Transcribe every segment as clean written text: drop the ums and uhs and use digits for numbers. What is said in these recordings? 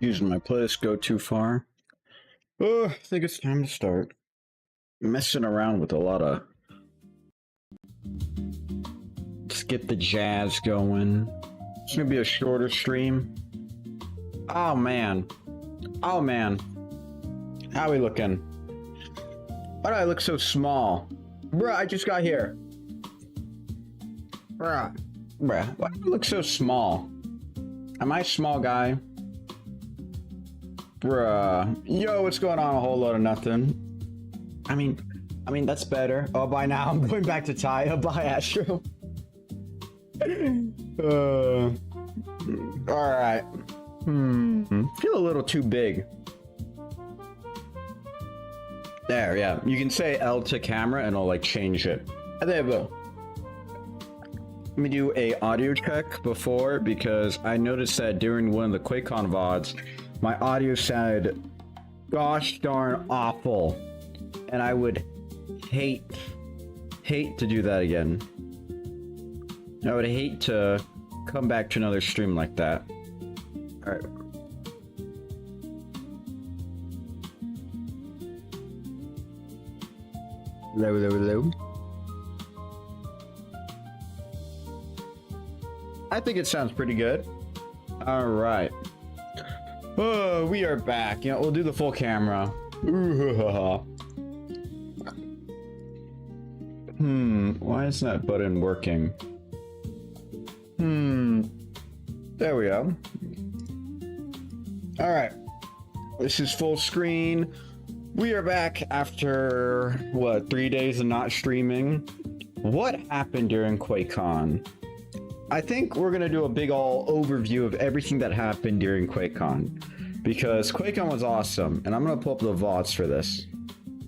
Using my playlist go too far. Oh, I think it's time to start. Messing around with a lot of. Let's get the jazz going. It's gonna be a shorter stream. Oh man. Oh man. How are we looking? Why do I look so small? Bruh, I just got here. Bruh. Why do I look so small? Am I a small guy? Bruh. Yo, what's going on? A whole lot of nothing. I mean, that's better. Oh, by now I'm going back to Taya. Bye, Astro. Alright. Feel a little too big. There, yeah. You can say L to camera and it'll like change it. There we go. Let me do a audio check before because I noticed that during one of the QuakeCon VODs, my audio sounded gosh darn awful. And I would hate to do that again. I would hate to come back to another stream like that. Alright. Hello. I think it sounds pretty good. Alright. Oh, we are back. You know, we'll do the full camera. Why isn't that button working? There we go. Alright. This is full screen. We are back after, what, 3 days of not streaming? What happened during QuakeCon? I think we're gonna do a big ol' overview of everything that happened during QuakeCon. Because QuakeCon was awesome, and I'm gonna pull up the VODs for this.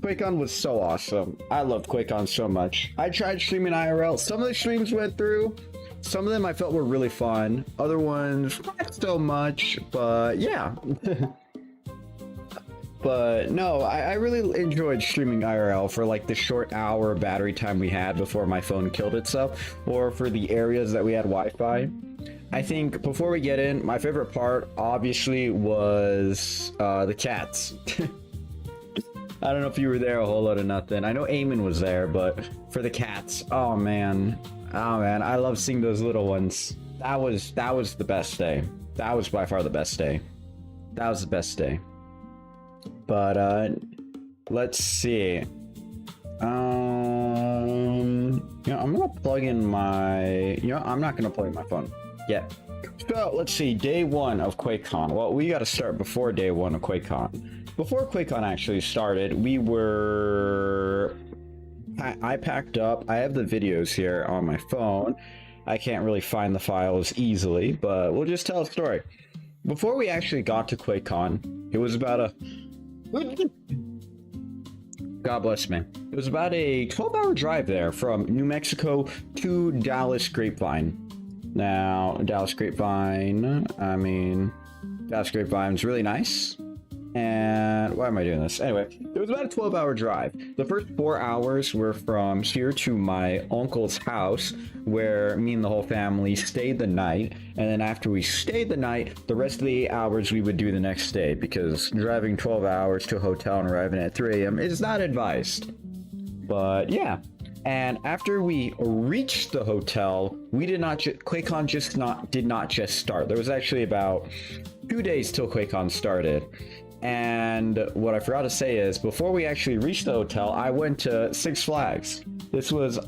QuakeCon was so awesome. I loved QuakeCon so much. I tried streaming IRL. Some of the streams went through. Some of them I felt were really fun. Other ones, not so much, but yeah. But no, I really enjoyed streaming IRL for like the short hour battery time we had before my phone killed itself, or for the areas that we had Wi-Fi. I think before we get in, my favorite part obviously was the cats. I don't know if you were there, a whole lot of nothing. I know Eamon was there, but for the cats, oh man, I love seeing those little ones. That was the best day. That was by far the best day. That was the best day. But let's see. I'm gonna plug in my. I'm not gonna plug in my phone yet. So let's see. Day one of QuakeCon. Well, we got to start before day one of QuakeCon. Before QuakeCon actually started, we were. I packed up. I have the videos here on my phone. I can't really find the files easily, but we'll just tell a story. Before we actually got to QuakeCon, it was about a. God bless me. It was about a 12-hour drive there from New Mexico to Dallas Grapevine. Now, Dallas Grapevine's really nice. And why am I doing this? Anyway, it was about a 12-hour drive. The first 4 hours were from here to my uncle's house, where me and the whole family stayed the night. And then after we stayed the night, the rest of the 8 hours we would do the next day, because driving 12 hours to a hotel and arriving at 3 a.m. is not advised. But yeah. And after we reached the hotel, we did not QuakeCon did not just start. There was actually about 2 days till QuakeCon started. And what I forgot to say is, before we actually reached the hotel, I went to Six Flags. This was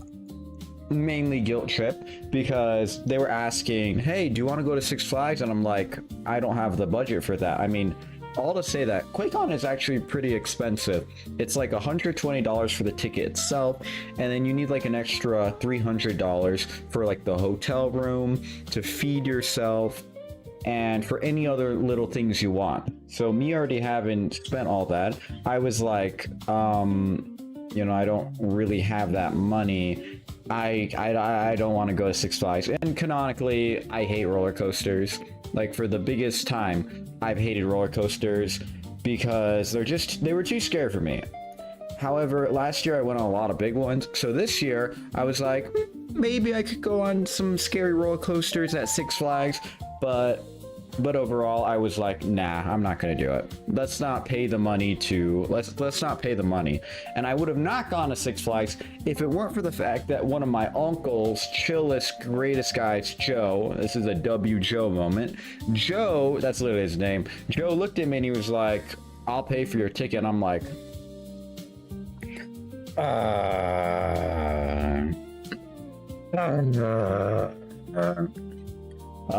mainly guilt trip because they were asking, hey, do you want to go to Six Flags? And I'm like, I don't have the budget for that. I mean, all to say that QuakeCon is actually pretty expensive. It's like $120 for the ticket itself, and then you need like an extra $300 for like the hotel room, to feed yourself, and for any other little things you want. So me already having spent all that, I was like, I don't really have that money. I don't want to go to Six Flags. And canonically, I hate roller coasters. Like, for the biggest time, I've hated roller coasters because they were too scary for me. However, last year I went on a lot of big ones. So this year I was like, maybe I could go on some scary roller coasters at Six Flags, but But overall, I was like, nah, I'm not gonna do it. Let's not pay the money to let's not pay the money. And I would have not gone to Six Flags if it weren't for the fact that one of my uncles, chillest, greatest guys, Joe. This is a W Joe moment. Joe, that's literally his name. Joe looked at me and he was like, "I'll pay for your ticket." And I'm like, I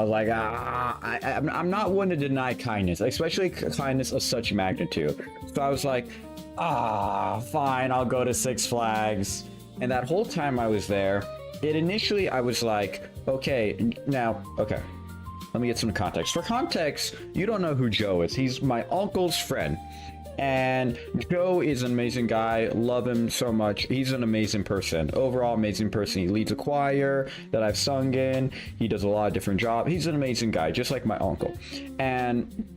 was like, I'm not one to deny kindness, especially kindness of such magnitude. So I was like, fine, I'll go to Six Flags. And that whole time I was there, initially I was like, okay, let me get some context. For context, you don't know who Joe is. He's my uncle's friend. And Joe is an amazing guy. Love him so much. He's an amazing person. Overall, amazing person. He leads a choir that I've sung in. He does a lot of different jobs. He's an amazing guy, just like my uncle. And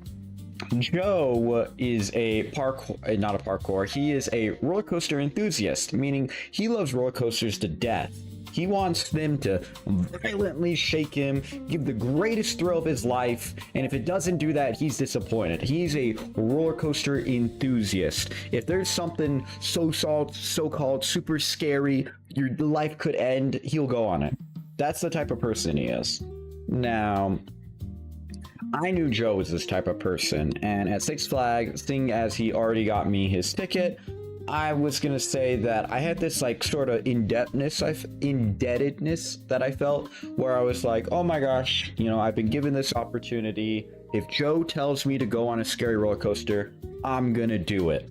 Joe is not a parkour. He is a roller coaster enthusiast, meaning he loves roller coasters to death. He wants them to violently shake him, give the greatest thrill of his life, and if it doesn't do that, he's disappointed. He's a roller coaster enthusiast. If there's something so-called super scary, your life could end, he'll go on it. That's the type of person he is. Now, I knew Joe was this type of person, and at Six Flags, seeing as he already got me his ticket, I was gonna say that I had this like sort of indebtedness that I felt, where I was like, oh my gosh, I've been given this opportunity. If Joe tells me to go on a scary roller coaster, I'm gonna do it.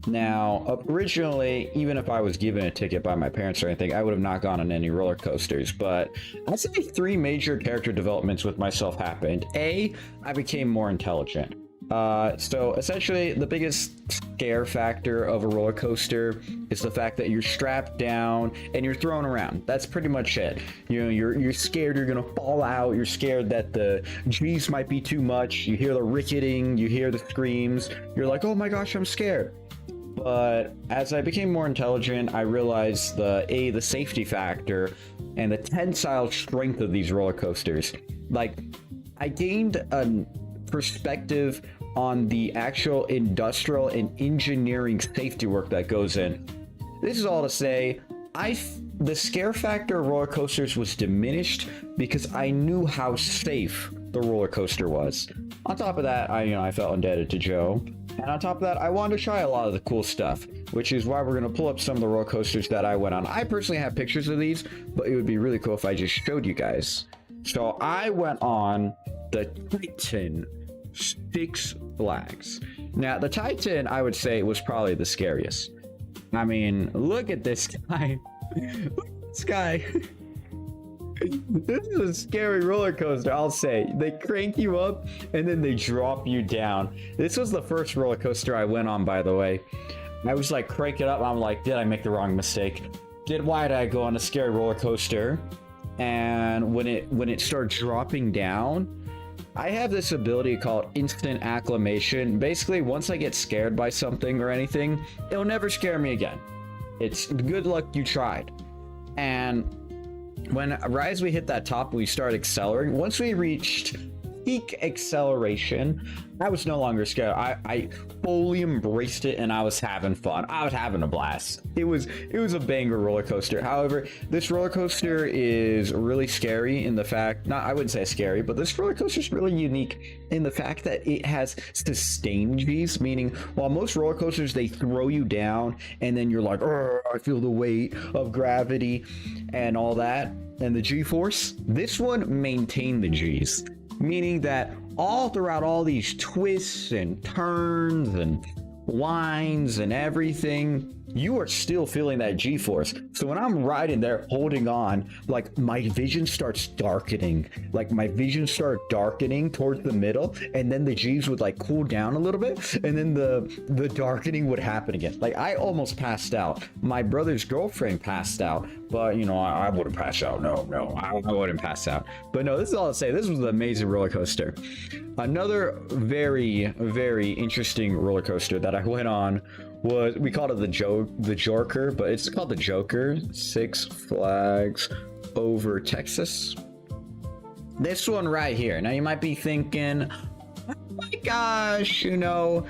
Now, originally, even if I was given a ticket by my parents or anything, I would have not gone on any roller coasters. But I'd say 3 major character developments with myself happened. A, I became more intelligent. So essentially the biggest scare factor of a roller coaster is the fact that you're strapped down and you're thrown around. That's pretty much it. You're scared you're gonna fall out. You're scared that the G's might be too much. You hear the ricketing, you hear the screams. You're like, oh my gosh, I'm scared. But as I became more intelligent, I realized the safety factor and the tensile strength of these roller coasters. Like, I gained a perspective on the actual industrial and engineering safety work that goes in. This is all to say, the scare factor of roller coasters was diminished because I knew how safe the roller coaster was. On top of that, I felt indebted to Joe. And on top of that, I wanted to try a lot of the cool stuff, which is why we're going to pull up some of the roller coasters that I went on. I personally have pictures of these, but it would be really cool if I just showed you guys. So I went on the Titan Six Flags. Now, the Titan, I would say, was probably the scariest. I mean, look at this guy. Look at this guy. This is a scary roller coaster, I'll say. They crank you up and then they drop you down. This was the first roller coaster I went on, by the way. I was like cranking up. I'm like, did I make the wrong mistake? Why did I go on a scary roller coaster? And when it started dropping down, I have this ability called instant acclimation. Basically, once I get scared by something or anything, it'll never scare me again. It's good luck you tried. And right as we hit that top, we started accelerating. Once we reached peak acceleration, I was no longer scared. I fully embraced it and I was having fun. I was having a blast. It was a banger roller coaster. However, this roller coaster is really scary in the fact, I wouldn't say scary, but this roller coaster is really unique in the fact that it has sustained G's, meaning while most roller coasters, they throw you down and then you're like, I feel the weight of gravity and all that, and the G-force, this one maintained the G's. Meaning that all throughout all these twists and turns and lines and everything, you are still feeling that G-force. So when I'm riding there holding on, like my vision starts darkening. Like my vision started darkening towards the middle, and then the G's would like cool down a little bit, and then the darkening would happen again. Like I almost passed out. My brother's girlfriend passed out, but I wouldn't pass out. No, I wouldn't pass out. But no, this is all to say, this was an amazing roller coaster. Another very, very interesting roller coaster that I went on was, we called it the Joker, but it's called the Joker, Six Flags over Texas. this one right here. Now you might be thinking, oh my gosh, you know,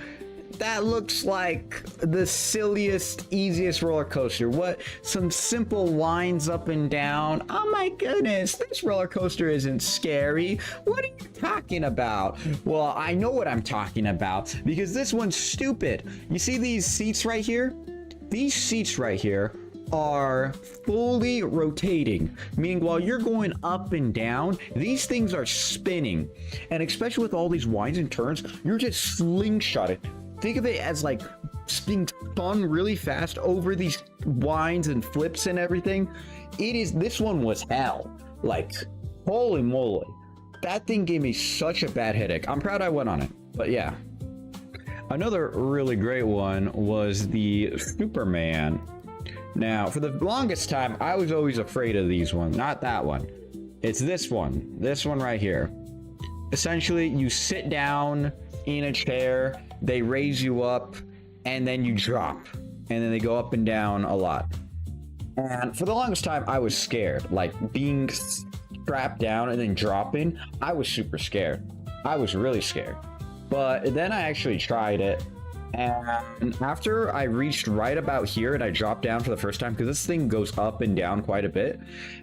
that looks like the silliest, easiest roller coaster. What? Some simple winds up and down. Oh my goodness, this roller coaster isn't scary. What are you talking about? Well, I know what I'm talking about because this one's stupid. You see these seats right here? These seats right here are fully rotating, meaning while you're going up and down, these things are spinning. And especially with all these winds and turns, you're just slingshotted. Think of it as like being spun really fast over these winds and flips and everything. This one was hell. Like, holy moly. That thing gave me such a bad headache. I'm proud I went on it, but yeah. Another really great one was the Superman. Now, for the longest time, I was always afraid of these ones. Not that one. It's this one right here. Essentially, you sit down in a chair, they raise you up, and then you drop. And then they go up and down a lot. And for the longest time, I was scared. Like, being strapped down and then dropping, I was super scared. I was really scared. But then I actually tried it. And after I reached right about here and I dropped down for the first time, because this thing goes up and down quite a bit.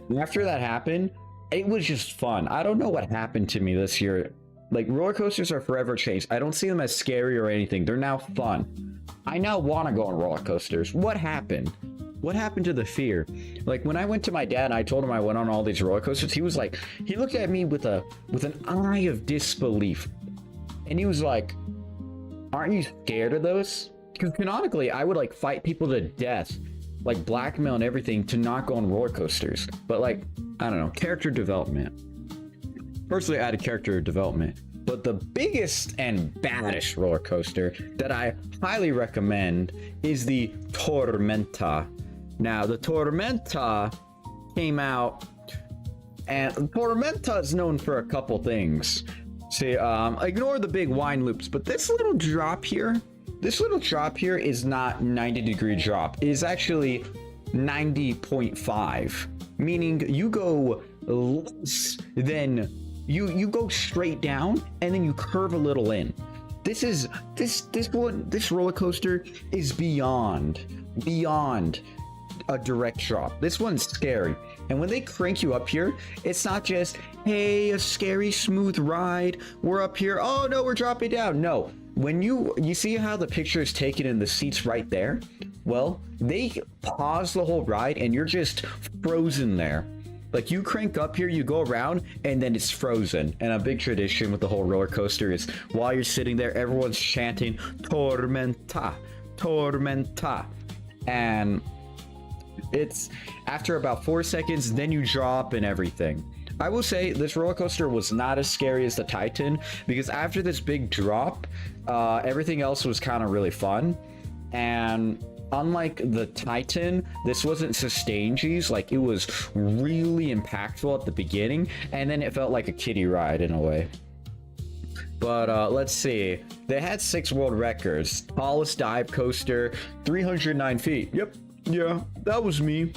And after that happened, it was just fun. I don't know what happened to me this year. Like, roller coasters are forever changed. I don't see them as scary or anything. They're now fun. I now want to go on roller coasters. What happened? What happened to the fear? Like, when I went to my dad and I told him I went on all these roller coasters, he was like, he looked at me with an eye of disbelief. And he was like, aren't you scared of those? Because canonically, I would like fight people to death, like blackmail and everything to not go on roller coasters. But like, I don't know, character development. Personally, I added character development. But the biggest and baddest roller coaster that I highly recommend is the Tormenta. Now, the Tormenta came out, and Tormenta is known for a couple things. See, ignore the big wine loops, but this little drop here is not 90-degree drop. It is actually 90.5, meaning you go less than you go straight down and then you curve a little in. This roller coaster is beyond a direct drop. This one's scary. And when they crank you up here, it's not just, hey, a scary smooth ride, we're up here, oh no, we're dropping down. No, when you see how the picture is taken in the seats right there? Well, they pause the whole ride and you're just frozen there. Like, you crank up here, you go around, and then it's frozen. And a big tradition with the whole roller coaster is while you're sitting there, everyone's chanting Tormenta, Tormenta. And it's after about 4 seconds, then you drop and everything. I will say this roller coaster was not as scary as the Titan, because after this big drop, everything else was kind of really fun. And unlike the Titan, this wasn't sustained G's. Like, it was really impactful at the beginning, and then it felt like a kiddie ride in a way. But let's see. They had 6 world records. Tallest dive coaster, 309 feet. Yep. Yeah, that was me.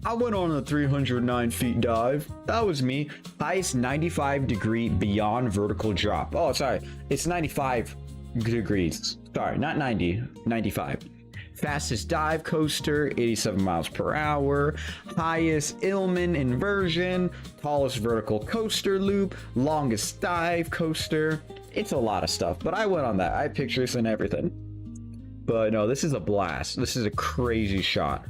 I went on a 309 feet dive. That was me. Highest 95-degree beyond vertical drop. Oh, sorry. It's 95 degrees. Sorry, not 90. 95. Fastest dive coaster, 87 miles per hour. Highest Illman inversion. Tallest vertical coaster loop. Longest dive coaster. It's a lot of stuff, but I went on that. I have pictures and everything. But no, this is a blast. This is a crazy shot.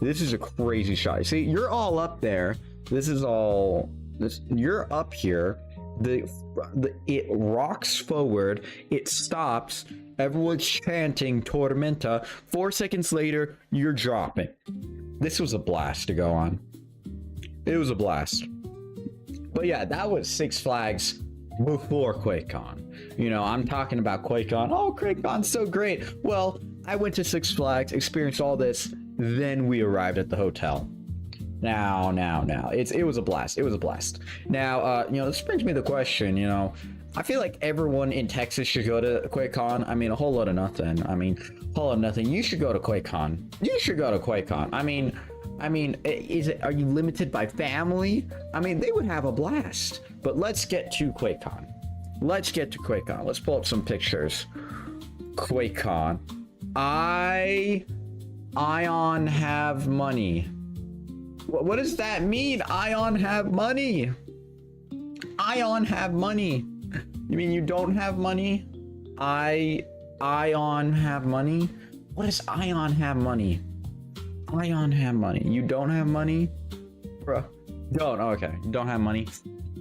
This is a crazy shot. See, you're all up there. You're up here. It rocks forward. It stops. Everyone's chanting Tormenta. 4 seconds later, you're dropping. This was a blast to go on. It was a blast. But yeah, that was Six Flags before QuakeCon. You know, I'm talking about QuakeCon. Oh, QuakeCon's so great. Well, I went to Six Flags, experienced all this, then we arrived at the hotel. Now, it was a blast. It was a blast. Now, you know, this brings me to the question, you know, I feel like everyone in Texas should go to QuakeCon. I mean, a whole lot of nothing. I mean, a whole lot of nothing. You should go to QuakeCon. You should go to QuakeCon. I mean, are you limited by family? I mean, they would have a blast. But let's get to QuakeCon. Let's get to QuakeCon. Let's pull up some pictures. QuakeCon. Ion have money. What does that mean? Ion have money. Ion have money. You mean you don't have money? Ion have money? What does Ion have money? Ion have money. You don't have money? Bruh. Don't. Oh, okay. You don't have money.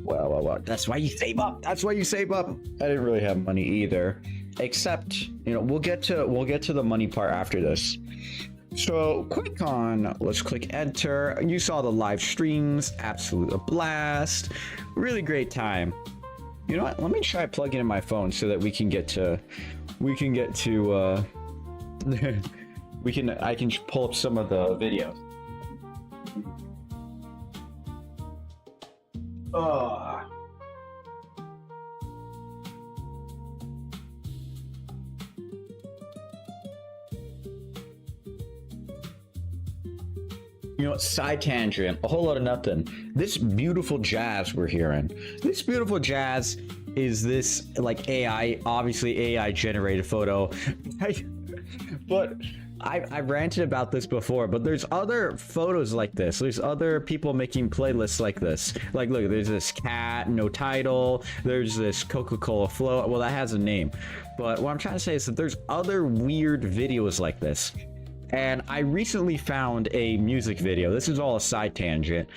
Well. That's why you save up. That's why you save up. I didn't really have money either. Except, you know, we'll get to the money part after this. So, QuakeCon, let's click enter. You saw the live streams. Absolute a blast. Really great time. You know what? Let me try plugging in my phone so that I can pull up some of the videos. You know, side tangent, a whole lot of nothing. This beautiful jazz we're hearing. This beautiful jazz is this like AI, obviously AI generated photo. But I've ranted about this before, but there's other photos like this. There's other people making playlists like this. Like, look, there's this cat, no title. There's this Coca-Cola float. Well, that has a name. But what I'm trying to say is that there's other weird videos like this. And I recently found a music video. This is all a side tangent.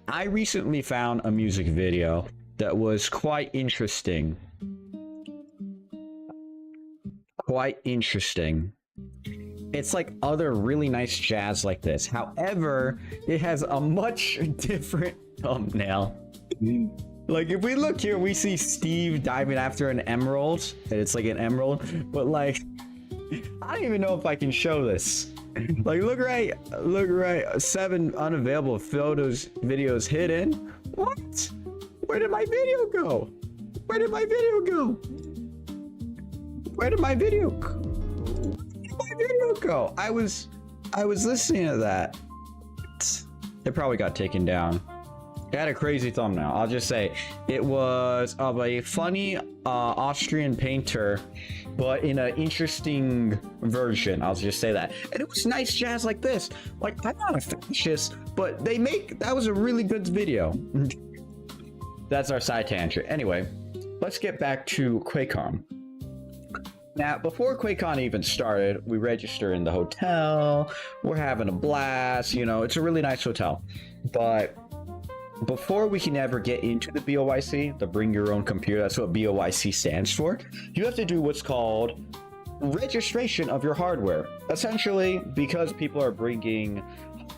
I recently found a music video that was quite interesting. Quite interesting. It's like other really nice jazz like this. However, it has a much different thumbnail. Like, if we look here, we see Steve diving after an emerald. And it's like an emerald. But like, I don't even know if I can show this. Like, look right, 7 unavailable photos, videos hidden. What? Where did my video go? Where did my video go? Where did my video go? Where did my video go? I was listening to that. It probably got taken down. It had a crazy thumbnail. I'll just say it was of a funny Austrian painter, but in an interesting version. I'll just say that. And it was nice jazz like this. Like, I'm not a fascist, but that was a really good video. That's our side tangent. Anyway, let's get back to QuakeCon. Now, before QuakeCon even started, we register in the hotel. We're having a blast. You know, it's a really nice hotel. But before we can ever get into the BOYC, the bring your own computer, that's what BOYC stands for, you have to do what's called registration of your hardware. Essentially, because people are bringing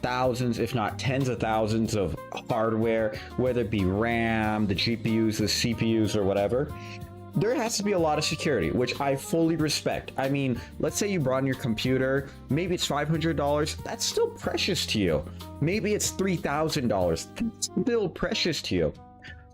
thousands, if not tens of thousands of hardware, whether it be RAM, the GPUs, the CPUs, or whatever, there has to be a lot of security, which I fully respect. I mean, let's say you brought in your computer, maybe it's $500, that's still precious to you. Maybe it's $3,000, that's still precious to you.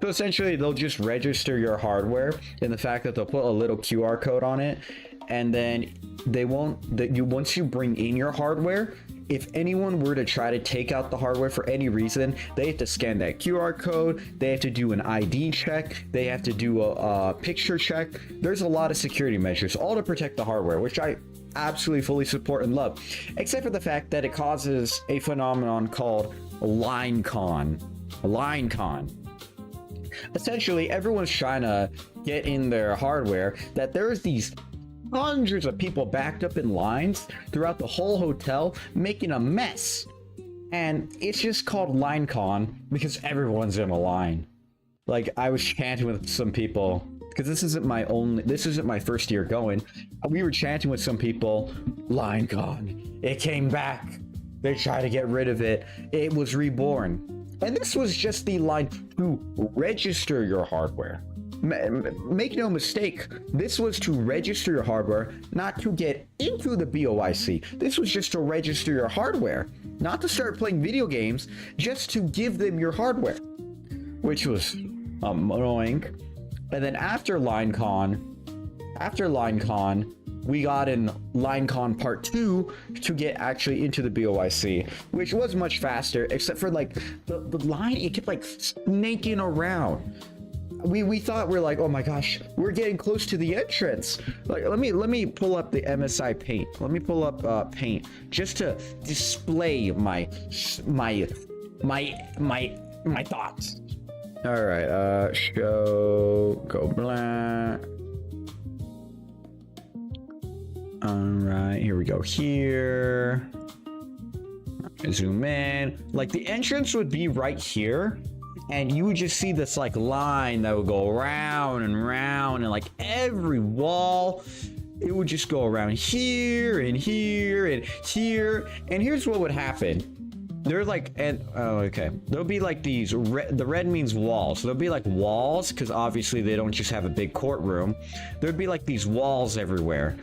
So essentially, they'll just register your hardware in the fact that they'll put a little QR code on it, and then once you bring in your hardware, if anyone were to try to take out the hardware for any reason, they have to scan that QR code, they have to do an ID check, they have to do a picture check. There's a lot of security measures, all to protect the hardware, which I absolutely fully support and love, except for the fact that it causes a phenomenon called LineCon. LineCon. Essentially, everyone's trying to get in their hardware, that there's these hundreds of people backed up in lines throughout the whole hotel, making a mess. And it's just called LineCon because everyone's in a line. Like, I was chanting with some people, because this isn't my first year going. We were chanting with some people, LineCon, it came back. They tried to get rid of it. It was reborn. And this was just the line to register your hardware. Make no mistake, this was to register your hardware, not to get into the BOYC. This was just to register your hardware, not to start playing video games, just to give them your hardware, which was annoying. And then after LineCon, we got in LineCon Part 2 to get actually into the BOYC, which was much faster, except for like the line, it kept like snaking around. We thought we're like, oh my gosh, we're getting close to the entrance. Like, let me pull up the MSI Paint. Let me pull up Paint just to display my thoughts. All right, show go black. All right, here we go. Here, zoom in. Like the entrance would be right here, and you would just see this like line that would go around and around, and like every wall, it would just go around here and here and here. And here's what would happen. They're like, and oh, okay. There'll be like these, the red means walls. So there'll be like walls, because obviously they don't just have a big courtroom. There'd be like these walls everywhere.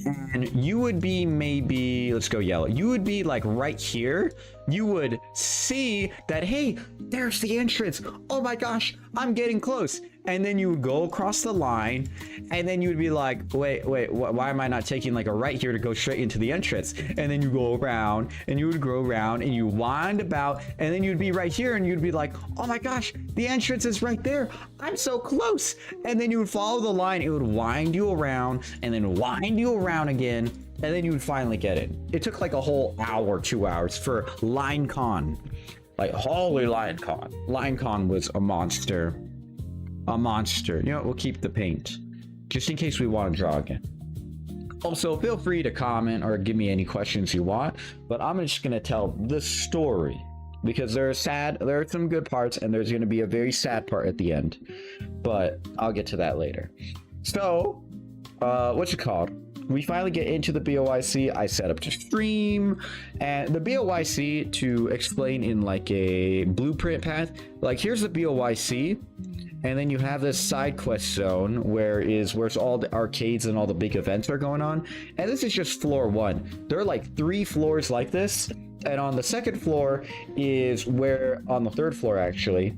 And you would be maybe, let's go yellow. You would be like right here. You would see that, hey, there's the entrance. Oh my gosh, I'm getting close. And then you would go across the line, and then you would be like, wait, why am I not taking like a right here to go straight into the entrance? And then you go around, and you would go around, and you wind about, and then you'd be right here, and you'd be like, oh my gosh, the entrance is right there. I'm so close. And then you would follow the line. It would wind you around, and then wind you around again, and then you would finally get it. It took like a whole hour, 2 hours for LineCon. Like, holy LineCon. LineCon was a monster. A monster. You know what? We'll keep the paint just in case we want to draw again. Also, feel free to comment or give me any questions you want, but I'm just going to tell the story because there are some good parts, and there's going to be a very sad part at the end, but I'll get to that later. So, what's it called? We finally get into the BOYC. I set up to stream, and the BOYC, to explain in like a blueprint path, like here's the BOYC, and then you have this side quest zone where all the arcades and all the big events are going on, and this is just floor 1. There are like 3 floors like this, and on the second floor is where, on the third floor actually,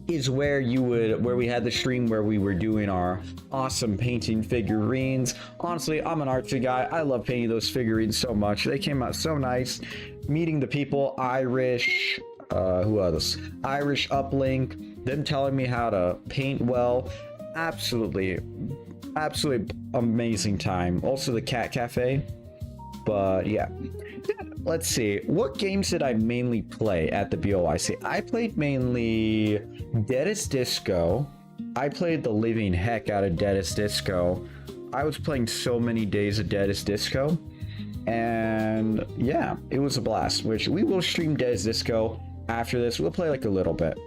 is where we had the stream where we were doing our awesome painting figurines. Honestly, I'm an artsy guy. I love painting those figurines so much. They came out so nice. Meeting the people, Irish, who else? Irish Uplink, them telling me how to paint well. Absolutely amazing time. Also the Cat Cafe. But yeah. Let's see, what games did I mainly play at the BOYC? I played mainly Deadest Disco. I played the living heck out of Deadest Disco. I was playing so many days of Deadest Disco. And yeah, it was a blast, which we will stream Deadest Disco after this. We'll play like a little bit.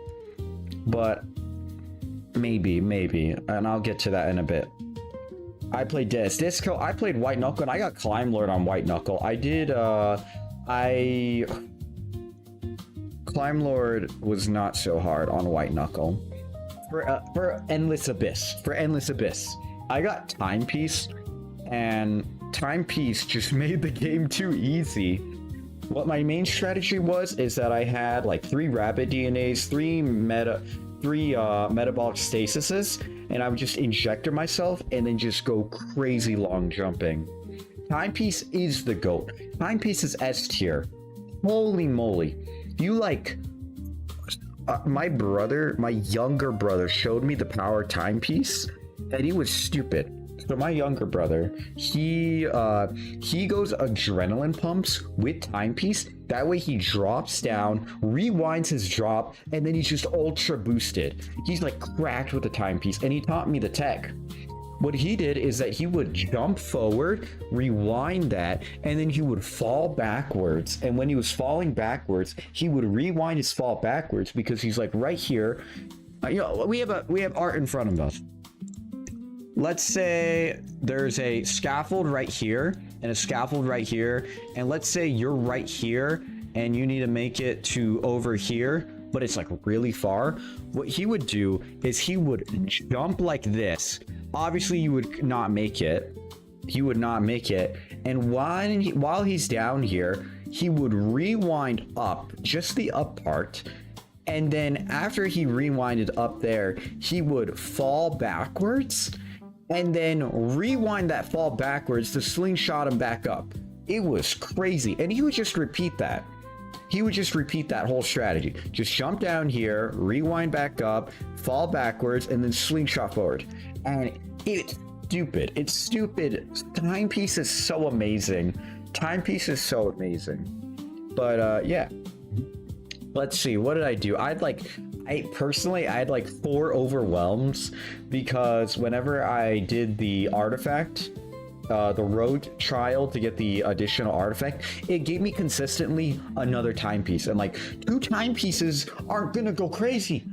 But maybe, and I'll get to that in a bit. I played Deadest Disco. I played White Knuckle, and I got Climb Lord on White Knuckle. I did, Climb Lord was not so hard on White Knuckle. For Endless Abyss, I got Timepiece, and Timepiece just made the game too easy. What my main strategy is that I had like 3 rabbit DNAs, 3 metabolic stasises, and I would just injector myself and then just go crazy long jumping. Timepiece is the GOAT. Timepiece is S tier. Holy moly. You like... my younger brother showed me the power of Timepiece, and he was stupid. So my younger brother, he goes adrenaline pumps with Timepiece. That way he drops down, rewinds his drop, and then he's just ultra boosted. He's like cracked with the Timepiece, and he taught me the tech. What he did is that he would jump forward, rewind that, and then he would fall backwards. And when he was falling backwards, he would rewind his fall backwards because he's like right here. We have art in front of us. Let's say there's a scaffold right here and a scaffold right here, and let's say you're right here and you need to make it to over here, but it's like really far. What he would do is he would jump like this. Obviously you would not make it. He would not make it. And while he's down here, he would rewind up, just the up part, And then after he rewinded up there, he would fall backwards and then rewind that fall backwards to slingshot him back up. It was crazy. And he would just repeat that. He would just repeat that whole strategy. Just jump down here, rewind back up, fall backwards, and then slingshot forward. And it's stupid. It's stupid. Timepiece is so amazing. Timepiece is so amazing. But yeah. Let's see, what did I do? I had like 4 overwhelms because whenever I did the artifact, the road trial to get the additional artifact, it gave me consistently another timepiece. And like 2 timepieces aren't gonna go crazy.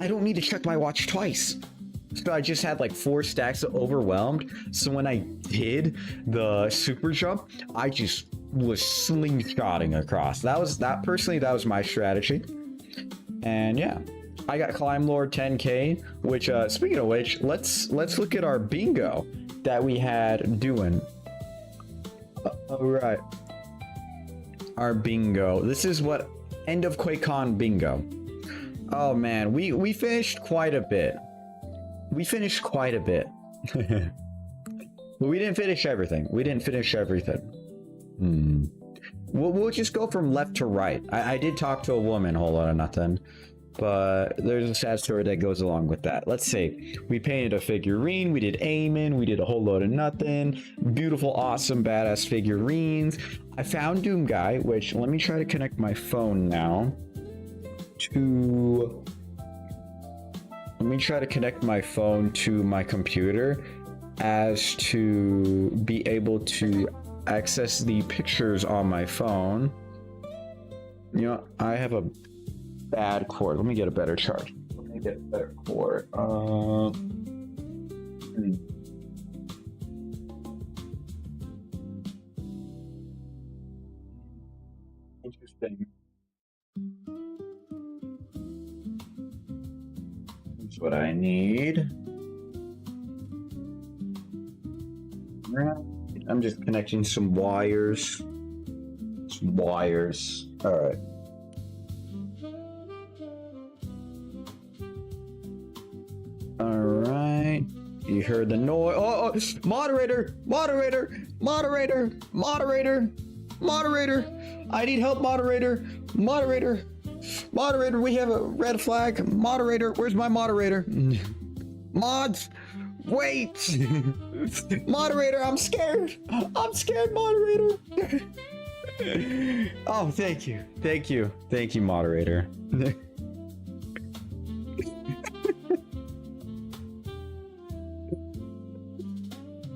I don't need to check my watch twice. So I just had like 4 stacks of overwhelmed. So when I did the super jump, I just was slingshotting across. That was my strategy. And yeah, I got Climb Lord 10k, which speaking of which, let's look at our bingo that we had doing. All right, our bingo. This is what end of QuakeCon bingo. Oh man, we finished quite a bit. But we didn't finish everything. We'll just go from left to right. I did talk to a woman, whole lot of nothing, but there's a sad story that goes along with that. Let's see. We painted a figurine. We did Aemon. We did a whole load of nothing. Beautiful, awesome, badass figurines. I found Doom Guy, which let me try to connect my phone now to... Let me try to connect my phone to my computer as to be able to access the pictures on my phone. You know, I have a bad cord. Let me get a better charge. Let me get a better cord. Interesting. That's what I need. I'm just connecting some wires. All right. All right. You heard the noise. Oh, moderator. I need help, moderator. Moderator, we have a red flag. Moderator, where's my moderator? Mods. Wait! Moderator, I'm scared, moderator. Oh, thank you, moderator.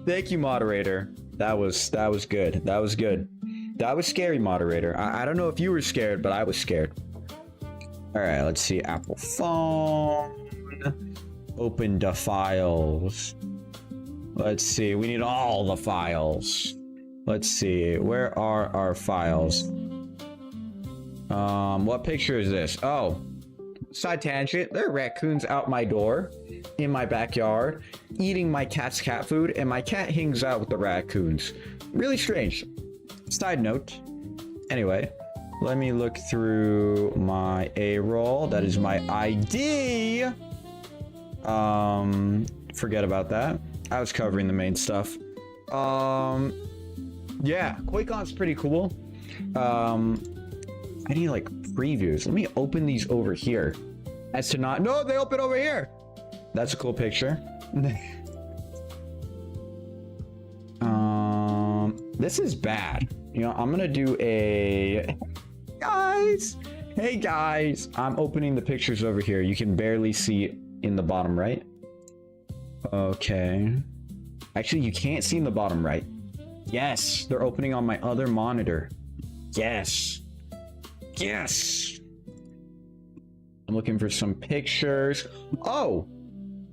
Thank you, moderator. That was good. That was scary, moderator. I don't know if you were scared, but I was scared. All right, let's see. Apple phone. Open the files. Let's see. We need all the files. Let's see. Where are our files? What picture is this? Oh, side tangent. There are raccoons out my door in my backyard eating my cat's cat food, and my cat hangs out with the raccoons. Really strange. Side note. Anyway, let me look through my A-roll. That is my ID. Forget about that. I was covering the main stuff. Yeah, QuakeCon's pretty cool. I need like previews. Let me open these over here. As to not, no, they open over here. That's a cool picture. This is bad. You know, I'm gonna do a, guys. Hey guys, I'm opening the pictures over here. You can barely see in the bottom right. Okay. Actually, you can't see in the bottom right. Yes, they're opening on my other monitor. Yes. I'm looking for some pictures. Oh,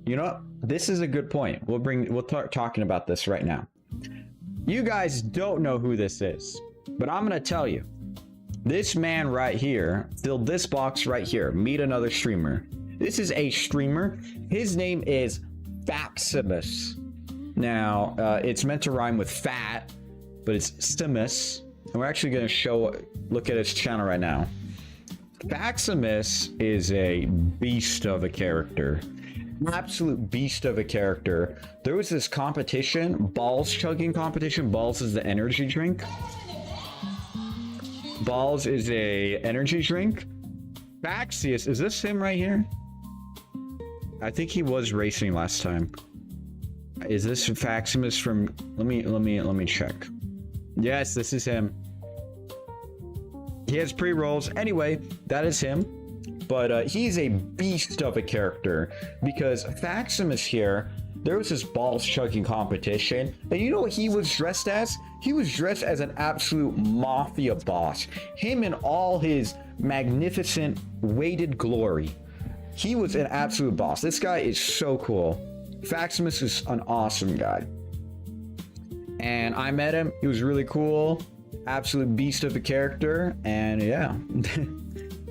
you know what? This is a good point. We'll start talking about this right now. You guys don't know who this is, but I'm gonna tell you. This man right here filled this box right here. Meet another streamer. This is a streamer. His name is Faximus. Now, it's meant to rhyme with fat, but it's Stimus. And we're actually going to look at his channel right now. Maximus is a beast of a character. Absolute beast of a character. There was this competition, balls chugging competition. Balls is the energy drink. Balls is a energy drink. Faxius, is this him right here? I think he was racing last time. Is this Faximus from? Let me check. Yes, this is him. He has pre-rolls. Anyway, that is him. But he's a beast of a character because Faximus here, there was this balls chugging competition, and you know what he was dressed as? He was dressed as an absolute mafia boss. Him in all his magnificent weighted glory. He was an absolute boss. This guy is so cool. Faximus is an awesome guy. And I met him. He was really cool. Absolute beast of a character. And yeah.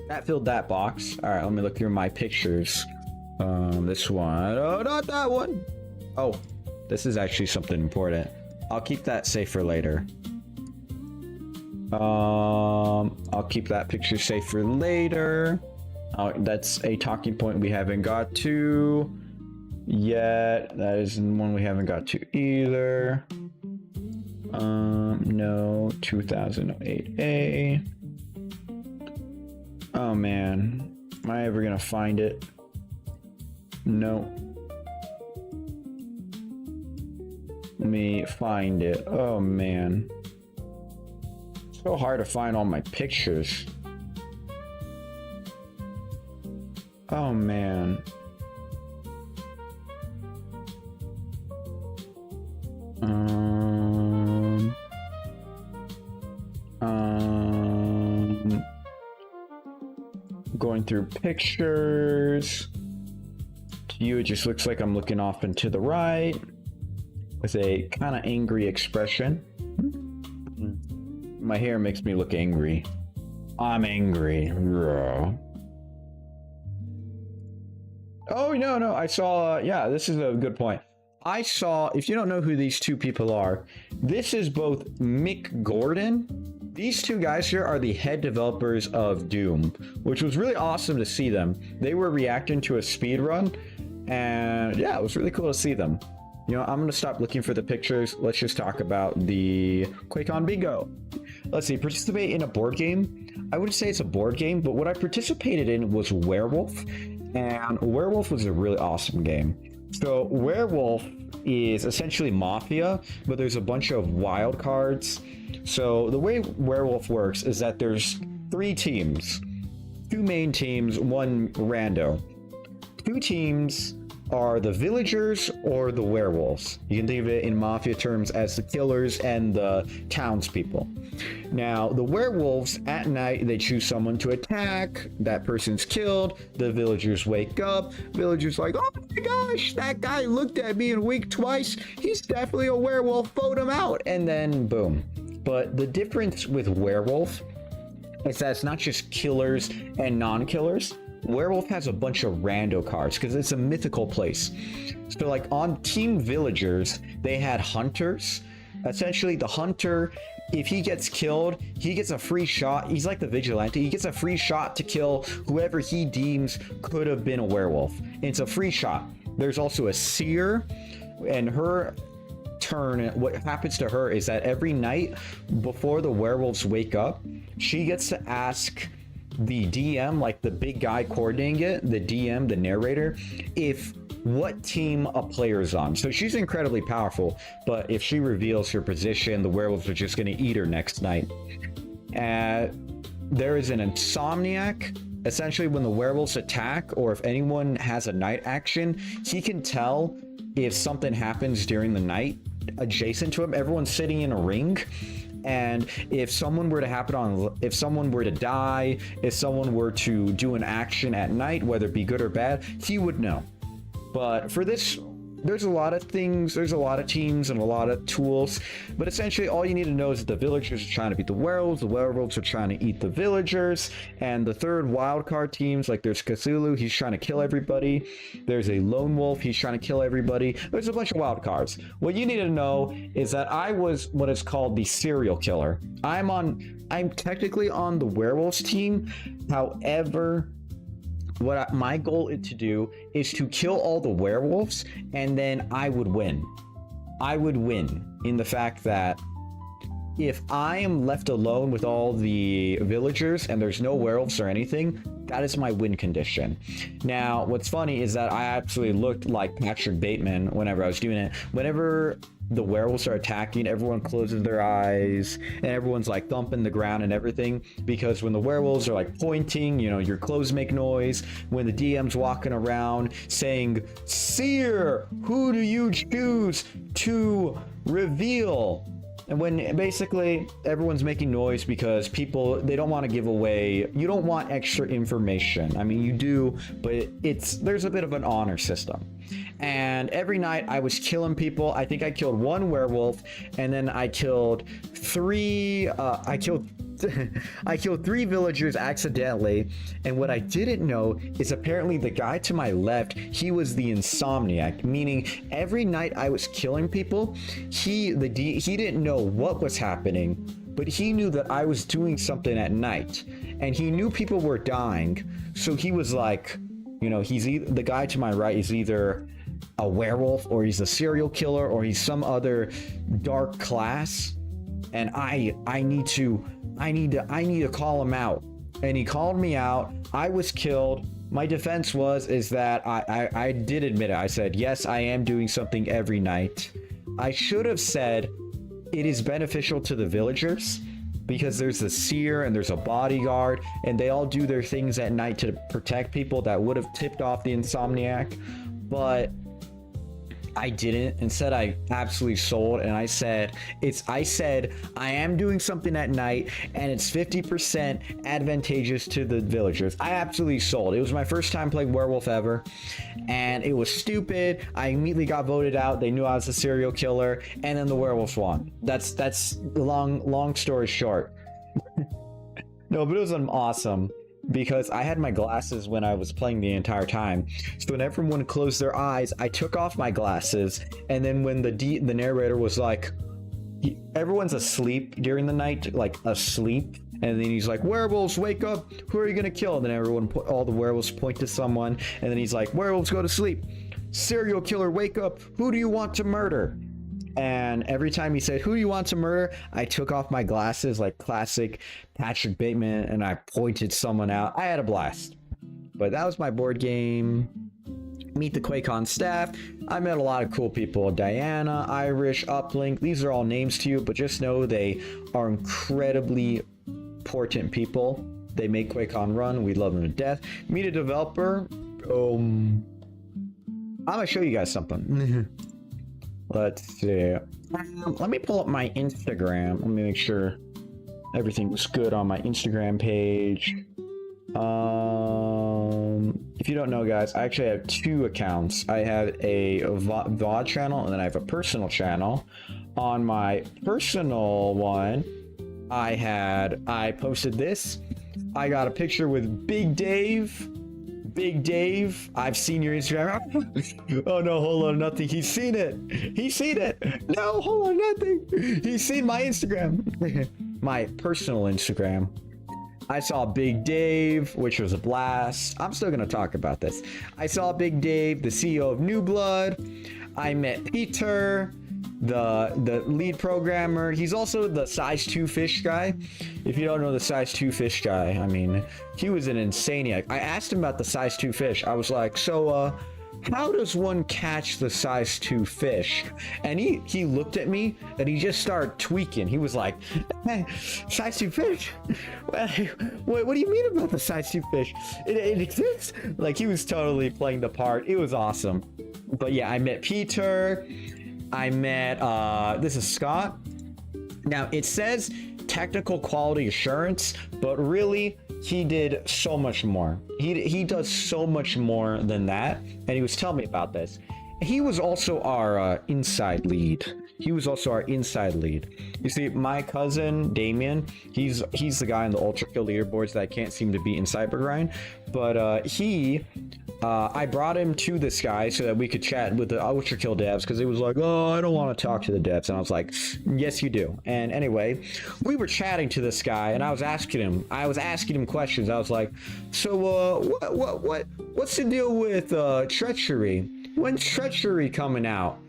That filled that box. All right, let me look through my pictures. This one. Oh, not that one. Oh, this is actually something important. I'll keep that safe for later. I'll keep that picture safe for later. Oh, that's a talking point we haven't got to yet. That is one we haven't got to either. No, 2008A. Oh man, am I ever gonna find it? No. Let me find it. Oh man. So hard to find all my pictures. Oh man. Going through pictures. To you, it just looks like I'm looking off and to the right with a kind of angry expression. My hair makes me look angry. I'm angry. Oh, no, I saw, yeah, this is a good point. I saw, if you don't know who these two people are, this is both Mick Gordon. These two guys here are the head developers of Doom, which was really awesome to see them. They were reacting to a speed run, and yeah, it was really cool to see them. You know, I'm going to stop looking for the pictures. Let's just talk about the QuakeCon bingo. Let's see, participate in a board game. I wouldn't say it's a board game, but what I participated in was Werewolf, and Werewolf was a really awesome game. So Werewolf is essentially Mafia, but there's a bunch of wild cards. So the way Werewolf works is that there's 3 teams, 2 main teams, 1 rando. 2 teams are the villagers or the werewolves. You can think of it in Mafia terms as the killers and the townspeople. Now, the werewolves, at night, they choose someone to attack. That person's killed. The villagers wake up. Villagers like, oh my gosh, that guy looked at me and winked twice. He's definitely a werewolf. Vote him out. And then, boom. But the difference with werewolf is that it's not just killers and non-killers. Werewolf has a bunch of rando cards because it's a mythical place. So like on Team Villagers, they had hunters. Essentially, the hunter, if he gets killed, he gets a free shot. He's like the vigilante. He gets a free shot to kill whoever he deems could have been a werewolf. And it's a free shot. There's also a seer, and her turn, what happens to her is that every night before the werewolves wake up, she gets to ask the DM, like the big guy coordinating it, the DM, the narrator, if what team a player's on. So she's incredibly powerful, but if she reveals her position, the werewolves are just going to eat her next night. There is an insomniac. Essentially, when the werewolves attack, or if anyone has a night action, he can tell if something happens during the night adjacent to him. Everyone's sitting in a ring. And if someone were to if someone were to die, if someone were to do an action at night, whether it be good or bad, he would know. But for this there's a lot of things, there's a lot of teams and a lot of tools, but essentially all you need to know is that the villagers are trying to beat the werewolves are trying to eat the villagers, and the third wildcard teams, like there's Cthulhu, he's trying to kill everybody. There's a lone wolf, he's trying to kill everybody. There's a bunch of wild cards. What you need to know is that I was what is called the serial killer. I'm technically on the werewolves team. However, my goal is to do is to kill all the werewolves, and then I would win. I would win in the fact that if I am left alone with all the villagers and there's no werewolves or anything, that is my win condition. Now, what's funny is that I absolutely looked like Patrick Bateman whenever I was doing it. Whenever the werewolves are attacking, everyone closes their eyes and everyone's like thumping the ground and everything, because when the werewolves are like pointing, you know, your clothes make noise. When the DM's walking around saying, "Seer, who do you choose to reveal?" And when basically everyone's making noise because people, they don't want to give away, you don't want extra information. I mean, you do, but there's a bit of an honor system. And every night I was killing people. I think I killed one werewolf, and then I killed three villagers accidentally. And what I didn't know is apparently the guy to my left, he was the insomniac, meaning every night I was killing people, he didn't know what was happening, but he knew that I was doing something at night, and he knew people were dying. So he was like, you know, the guy to my right is either a werewolf, or he's a serial killer, or he's some other dark class, and I need to call him out. And he called me out. I was killed. My defense is that I did admit it. I said, yes, I am doing something every night. I should have said it is beneficial to the villagers, because there's the seer and there's a bodyguard, and they all do their things at night to protect people. That would have tipped off the insomniac, but I didn't. Instead, I absolutely sold, and I said I am doing something at night, and it's 50% advantageous to the villagers. I absolutely sold. It was my first time playing werewolf ever, and it was stupid. I immediately got voted out. They knew I was a serial killer, and then the werewolves won. That's long story short. No, but it was awesome, because I had my glasses when I was playing the entire time. So when everyone closed their eyes, I took off my glasses, and then when the narrator was like, everyone's asleep during the night, like asleep, and then he's like, "Werewolves, wake up! Who are you gonna kill?" And then all the werewolves point to someone, and then he's like, "Werewolves, go to sleep! Serial killer, wake up! Who do you want to murder?" And every time he said, "Who do you want to murder?" I took off my glasses, like classic Patrick Bateman, and I pointed someone out. I had a blast. But that was my board game. Meet the QuakeCon staff. I met a lot of cool people. Diana, Irish, Uplink. These are all names to you, but just know they are incredibly important people. They make QuakeCon run. We love them to death. Meet a developer. I'm gonna show you guys something. Let's see. Let me pull up my Instagram. Let me make sure everything was good on my Instagram page. If you don't know, guys, I actually have two accounts. I have a VOD channel, and then I have a personal channel. On my personal one, I posted this. I got a picture with Big Dave. Big Dave, I've seen your Instagram. Oh no, hold on, nothing. He's seen it. He's seen it. No, hold on, nothing. He's seen my Instagram. My personal Instagram. I saw Big Dave, which was a blast. I'm still gonna talk about this. I saw Big Dave, the CEO of New Blood. I met Peter, the lead programmer. He's also the size 2 fish guy. If you don't know the size 2 fish guy, I mean, he was an insaniac. I asked him about the size 2 fish. I was like, so how does one catch the size 2 fish? And he looked at me and he just started tweaking. He was like, "Hey, size 2 fish? What do you mean about the size 2 fish? It exists?" Like, he was totally playing the part. It was awesome. But yeah, I met Peter. I met, this is Scott. Now, it says technical quality assurance, but really, he did so much more. He does so much more than that, and he was telling me about this. he was also our inside lead. He was also our inside lead. You see, my cousin Damien, he's the guy on the Ultra Kill leaderboards that I can't seem to beat in Cybergrind, but I brought him to this guy so that we could chat with the Ultra Kill devs, because he was like, oh, I don't want to talk to the devs, and I was like, yes, you do. And anyway, we were chatting to this guy, and I was asking him questions. I was like, so what's the deal with treachery? When's treachery coming out?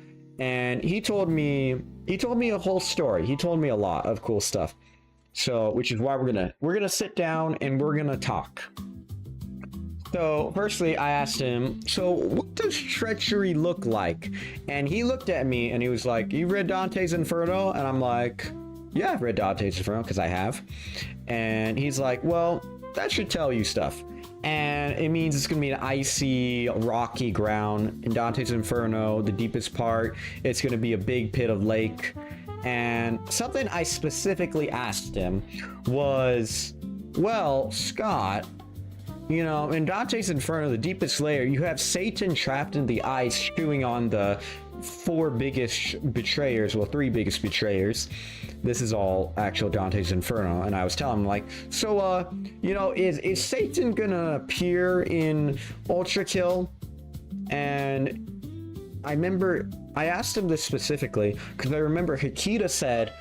And he told me a whole story. He told me a lot of cool stuff. So, which is why we're gonna sit down and we're gonna talk. So, firstly, I asked him, so what does treachery look like? And he looked at me and he was like, you read Dante's Inferno? And I'm like, yeah, I've read Dante's Inferno, because I have. And he's like, well, that should tell you stuff. And it means it's going to be an icy, rocky ground. In Dante's Inferno, the deepest part, it's going to be a big pit of lake. And something I specifically asked him was, well, Scott, you know, in Dante's Inferno, the deepest layer, you have Satan trapped in the ice, chewing on the three biggest betrayers. This is all actual Dante's Inferno. And I was telling him, like, so, you know, is Satan gonna appear in Ultra Kill? And I remember I asked him this specifically because I remember Hikita said,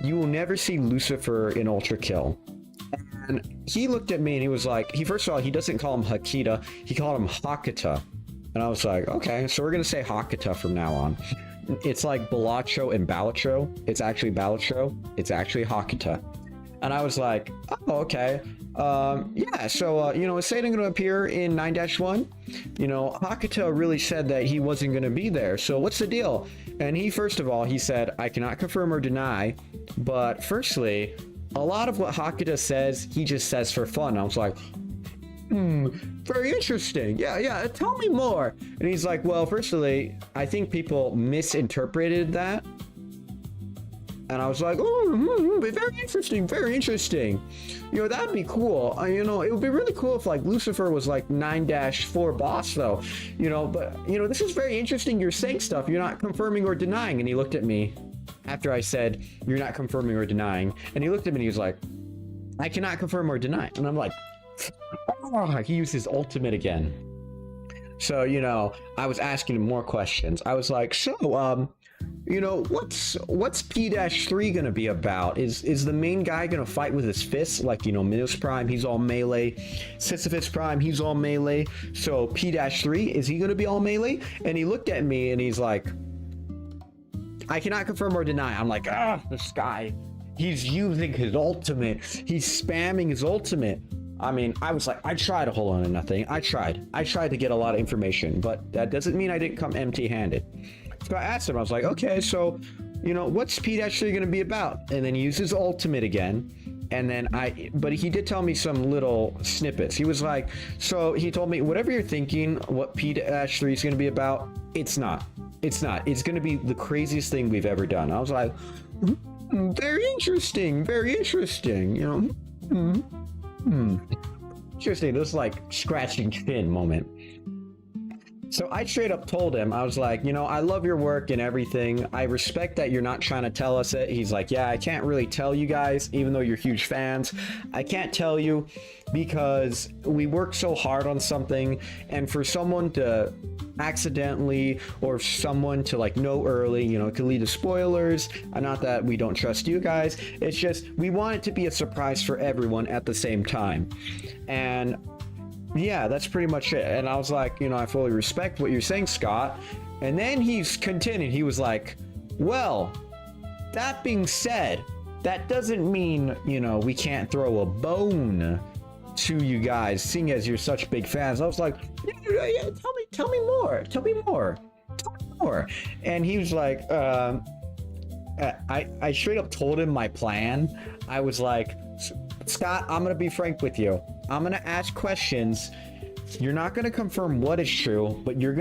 you will never see Lucifer in Ultra Kill. And he looked at me and he was like, first of all, he doesn't call him Hakita, he called him Hakata. And I was like, okay, so we're gonna say Hakata from now on. It's like Balatro and Balatro. It's actually Balatro. It's actually Hakata. And I was like, oh, okay. Yeah, so, you know, is Satan gonna appear in 9-1? You know, Hakata really said that he wasn't gonna be there. So what's the deal? And he, first of all, he said, I cannot confirm or deny. But firstly, a lot of what Hakata says, he just says for fun. I was like, very interesting. Yeah, tell me more. And he's like, well, firstly, I think people misinterpreted that. And I was like, oh, very interesting. You know, that'd be cool. You know, it would be really cool if, like, Lucifer was, like, 9-4 boss, though. You know, but, you know, this is very interesting. You're saying stuff. You're not confirming or denying. And he looked at me after I said, you're not confirming or denying. And he looked at me and he was like, I cannot confirm or deny. And I'm like, oh, he used his ultimate again. So, you know, I was asking him more questions. I was like, so, you know, what's P-3 gonna be about? Is the main guy gonna fight with his fists? Like, you know, Minos Prime, he's all melee. Sisyphus Prime, he's all melee. So P-3, is he gonna be all melee? And he looked at me and he's like, I cannot confirm or deny. I'm like, this guy, he's using his ultimate. He's spamming his ultimate. I mean, I was like, I tried to hold on to nothing. I tried to get a lot of information, but that doesn't mean I didn't come empty-handed. So I asked him, I was like, okay, so, you know, what's P-3 going to be about? And then he used his ultimate again. And then but he did tell me some little snippets. He was like, so he told me, whatever you're thinking, what P-3 is going to be about, it's not. It's not. It's going to be the craziest thing we've ever done. I was like, very interesting, you know. Interesting. This is like scratching chin moment. So I straight up told him, I was like, you know, I love your work and everything. I respect that you're not trying to tell us it. He's like, yeah, I can't really tell you guys, even though you're huge fans. I can't tell you because we work so hard on something, and for someone to accidentally, or someone to like know early, you know, it could lead to spoilers. Not that we don't trust you guys. It's just, we want it to be a surprise for everyone at the same time. And yeah, that's pretty much it. And I was like, you know, I fully respect what you're saying, Scott. And then he's continued. He was like, well, that being said, that doesn't mean, you know, we can't throw a bone to you guys, seeing as you're such big fans. I was like, yeah, tell me more. And he was like, I straight up told him my plan. I was like, Scott, I'm gonna be frank with you. I'm gonna ask questions you're not gonna confirm what is true, but you're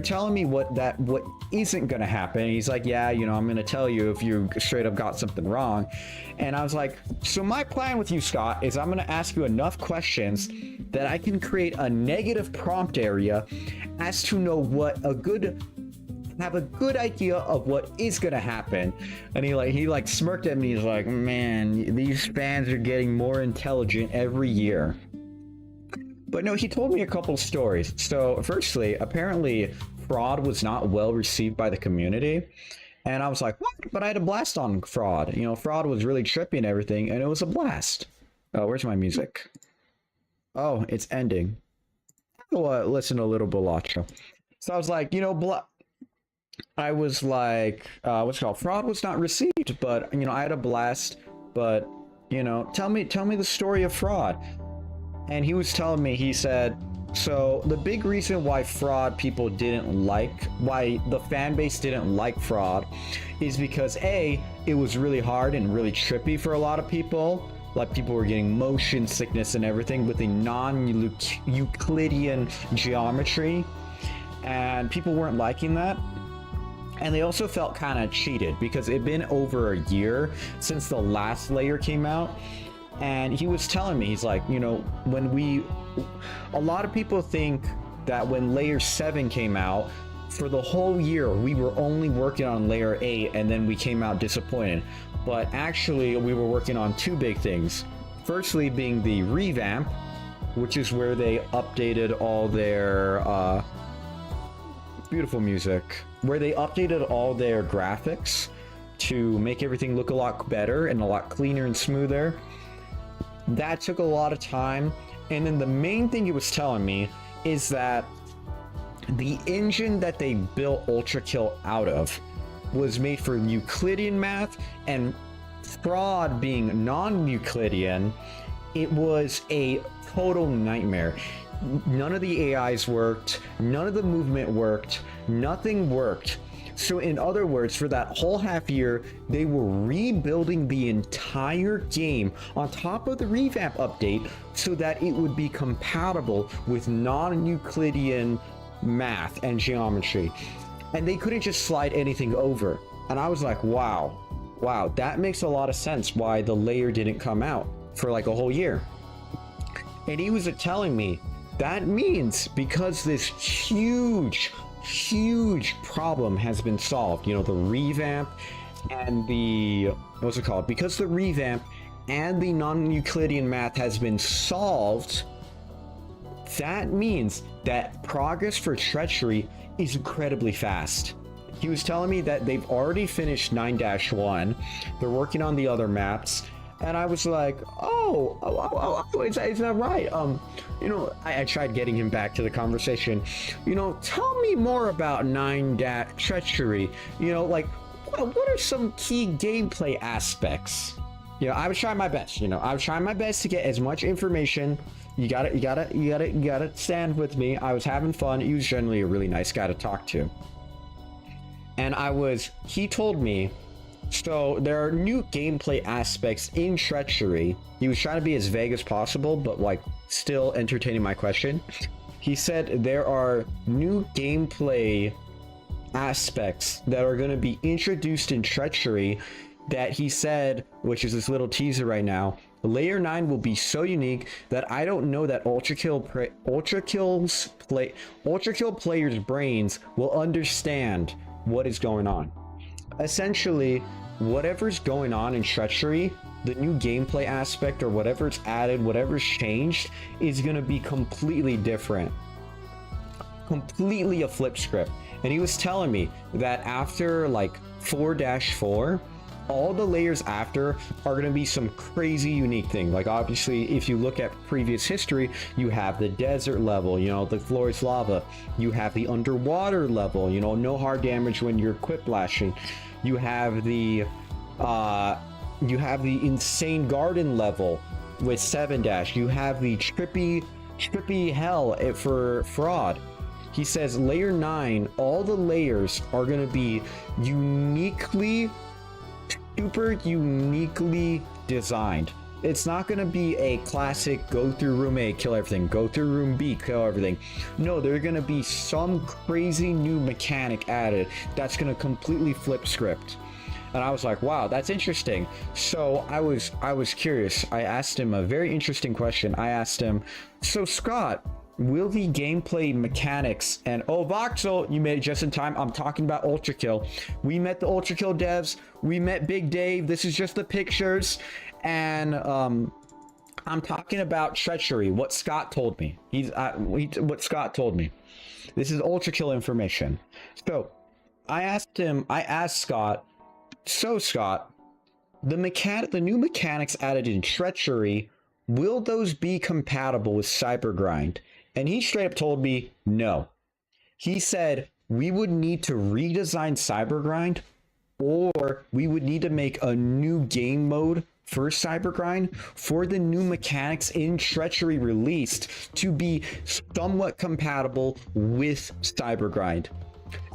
telling me what isn't gonna happen. And he's like, yeah, you know, I'm gonna tell you if you straight up got something wrong. And I was like, so my plan with you, Scott, is I'm gonna ask you enough questions that I can create a negative prompt area as to know have a good idea of what is gonna happen. And he smirked at me. He's like, man, these fans are getting more intelligent every year. But no, he told me a couple stories. So firstly, apparently Fraud was not well received by the community. And I was like, what? But I had a blast on Fraud. You know, Fraud was really trippy and everything, and it was a blast. Oh, where's my music? Oh, it's ending. I'll listen to a little Bolacho. So I was like, you know, I was like, what's it called? Fraud was not received, but, you know, I had a blast. But, you know, tell me the story of Fraud. And he was telling me, he said, so the big reason why Fraud people didn't like, why the fan base didn't like Fraud, is because A, it was really hard and really trippy for a lot of people. Like, people were getting motion sickness and everything with the non-Euclidean geometry, and people weren't liking that. And they also felt kind of cheated because it'd been over a year since the last layer came out. And he was telling me, he's like, you know, a lot of people think that when layer 7 came out, for the whole year we were only working on layer 8, and then we came out disappointed. But actually we were working on two big things. Firstly being the revamp, which is where they updated all their beautiful music, where they updated all their graphics to make everything look a lot better and a lot cleaner and smoother. That took a lot of time. And then the main thing he was telling me is that the engine that they built Ultra Kill out of was made for Euclidean math, and Fraud being non-Euclidean, it was a total nightmare. None of the AIs worked, none of the movement worked, nothing worked. So in other words, for that whole half year, they were rebuilding the entire game on top of the revamp update so that it would be compatible with non-Euclidean math and geometry. And they couldn't just slide anything over. And I was like, wow, that makes a lot of sense why the layer didn't come out for like a whole year. And he was telling me that means because this huge problem has been solved, you know, the revamp and the, what's it called? Because the revamp and the non-Euclidean math has been solved, that means that progress for Treachery is incredibly fast. He was telling me that they've already finished 9-1, they're working on the other maps, and I was like, oh, is that right? You know, I tried getting him back to the conversation. You know, tell me more about 9-Treachery. You know, like, what are some key gameplay aspects? You know, I was trying my best. You know, I was trying my best to get as much information. You gotta stand with me. I was having fun. He was generally a really nice guy to talk to. And he told me, so there are new gameplay aspects in Treachery. He was trying to be as vague as possible, but like still entertaining my question. He said there are new gameplay aspects that are going to be introduced in Treachery that he said, which is this little teaser right now, layer 9 will be so unique that I don't know that Ultra Kill players' brains will understand what is going on. Essentially, whatever's going on in Treachery, the new gameplay aspect or whatever's added, whatever's changed, is going to be completely different. Completely a flip script. And he was telling me that after like 4-4, all the layers after are going to be some crazy unique thing. Like obviously, if you look at previous history, you have the desert level, you know, the floor is lava. You have the underwater level, you know, no hard damage when you're quip lashing. You have the insane garden level with 7-. You have the trippy hell for Fraud. He says layer 9, all the layers are going to be super uniquely designed. It's not going to be a classic go through room A, kill everything, go through room B, kill everything. No, there's going to be some crazy new mechanic added that's going to completely flip script. And I was like, wow, that's interesting. So I was curious. I asked him a very interesting question. I asked him, so Scott, will the gameplay mechanics and oh, Voxel, you made it just in time. I'm talking about Ultra Kill. We met the Ultra Kill devs. We met Big Dave. This is just the pictures. And I'm talking about treachery. What Scott told me. What Scott told me. This is Ultra Kill information. So I asked Scott, so Scott, the new mechanics added in treachery, will those be compatible with Cybergrind? And he straight up told me no. He said we would need to redesign Cybergrind, or we would need to make a new game mode for Cybergrind for the new mechanics in treachery released to be somewhat compatible with Cybergrind.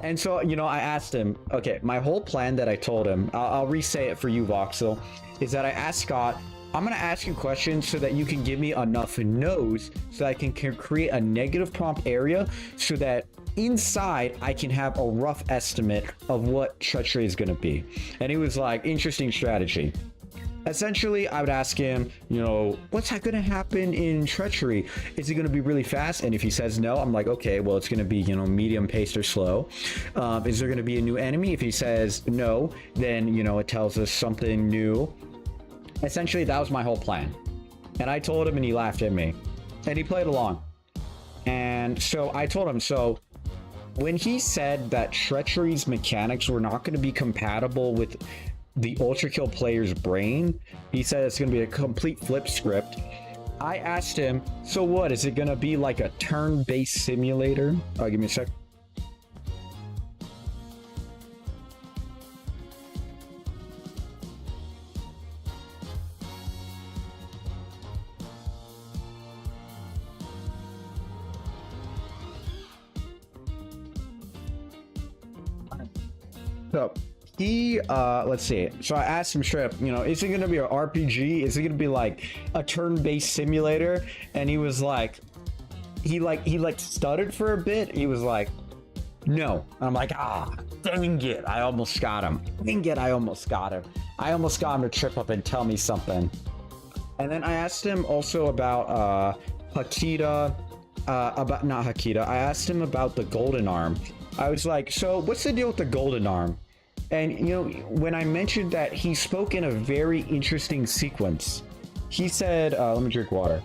And so, you know, I asked him, okay, my whole plan that I told him, I'll re-say it for you, Voxel, is that I asked Scott, I'm going to ask you questions so that you can give me enough no's so that I can create a negative prompt area so that inside I can have a rough estimate of what treachery is going to be. And he was like, interesting strategy. Essentially, I would ask him, you know, what's going to happen in treachery? Is it going to be really fast? And if he says no, I'm like, okay, well, it's going to be, you know, medium paced or slow. Is there going to be a new enemy? If he says no, then, you know, it tells us something new. Essentially, that was my whole plan. And I told him and he laughed at me. And he played along. And so I told him, so when he said that treachery's mechanics were not going to be compatible with the Ultra Kill player's brain, he said it's going to be a complete flip script. I asked him, so what, is it going to be like a turn-based simulator? Give me a sec. So he let's see, so I asked him straight up, you know, is it gonna be an RPG? Is it gonna be like a turn-based simulator? And he was like, he stuttered for a bit. He was like, no. And I'm like, dang it, I almost got him. I almost got him to trip up and tell me something. And then I asked him also about Hakita, not Hakita. I asked him about the golden arm. I was like, so what's the deal with the golden arm? And, you know, when I mentioned that, he spoke in a very interesting sequence. He said, let me drink water.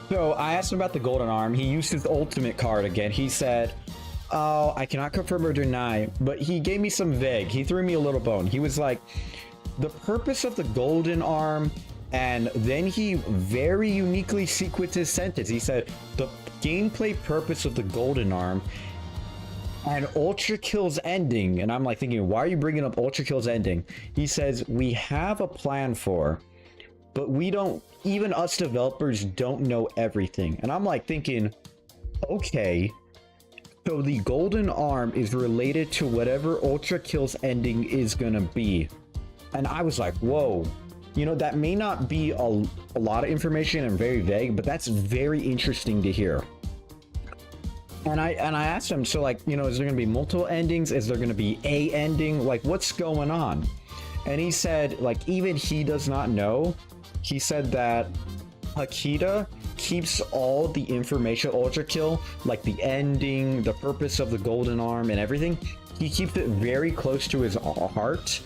So I asked him about the golden arm. He used his ultimate card again. He said, oh, I cannot confirm or deny, but he gave me some vague. He threw me a little bone. He was like, the purpose of the golden arm, and then he very uniquely sequenced his sentence. He said, the gameplay purpose of the golden arm and Ultra Kill's ending. And I'm like thinking, why are you bringing up Ultra Kill's ending? He says, we have a plan for, but we don't, even us developers don't know everything. And I'm like thinking, okay, so the golden arm is related to whatever Ultra Kill's ending is gonna be. And I was like, whoa, you know, that may not be a lot of information and very vague, but that's very interesting to hear. And I asked him, so like, you know, is there gonna be multiple endings? Is there gonna be a ending? Like, what's going on? And he said, like, even he does not know. He said that Hakita keeps all the information, Ultra Kill, like the ending, the purpose of the golden arm and everything. He keeps it very close to his heart,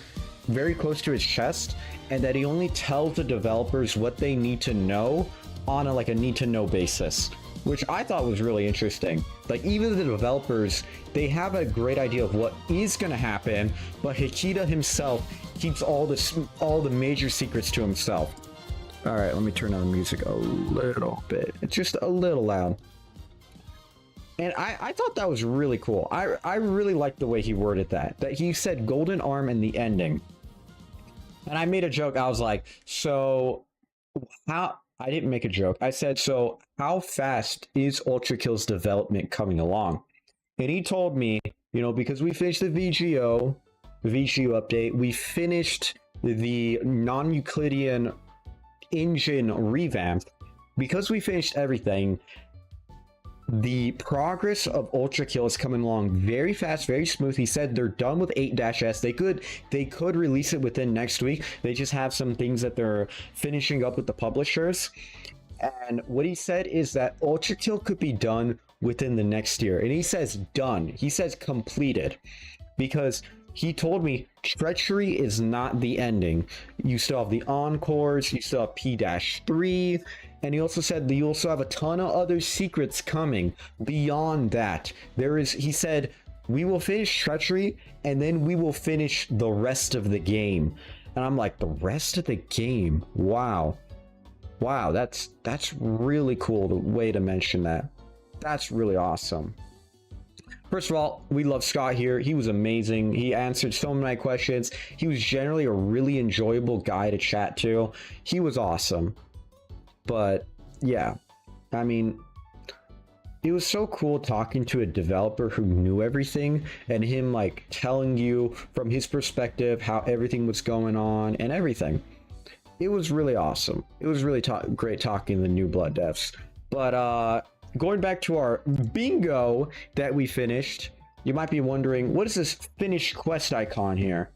very close to his chest, and that he only tells the developers what they need to know on a need to know basis, which I thought was really interesting. Like, even the developers, they have a great idea of what is going to happen, but Hakita himself keeps all the major secrets to himself. All right, let me turn on the music a little bit. It's just a little loud. And I thought that was really cool. I really liked the way he worded that he said golden arm in the ending. And I made a joke. I was like, so how... I didn't make a joke. I said, so how fast is Ultra Kill's development coming along? And he told me, you know, because we finished the VGO update, we finished the non-Euclidean engine revamp, because we finished everything, the progress of Ultra Kill is coming along very fast, very smooth. He said they're done with 8-S. They could release it within next week. They just have some things that they're finishing up with the publishers. And what he said is that Ultra Kill could be done within the next year. And he says done. He says completed. Because he told me Treachery is not the ending. You still have the Encores, you still have P-3, and he also said that you also have a ton of other secrets coming beyond that. He said, we will finish Treachery, and then we will finish the rest of the game. And I'm like, the rest of the game? Wow. Wow, that's really cool, the way to mention that. That's really awesome. First of all, we love Scott here. He was amazing. He answered so many questions. He was generally a really enjoyable guy to chat to. He was awesome. But yeah, I mean, it was so cool talking to a developer who knew everything and him like telling you from his perspective how everything was going on and everything. It was really awesome. It was really great talking to the New Blood devs. But going back to our bingo that we finished, you might be wondering, what is this finished quest icon here?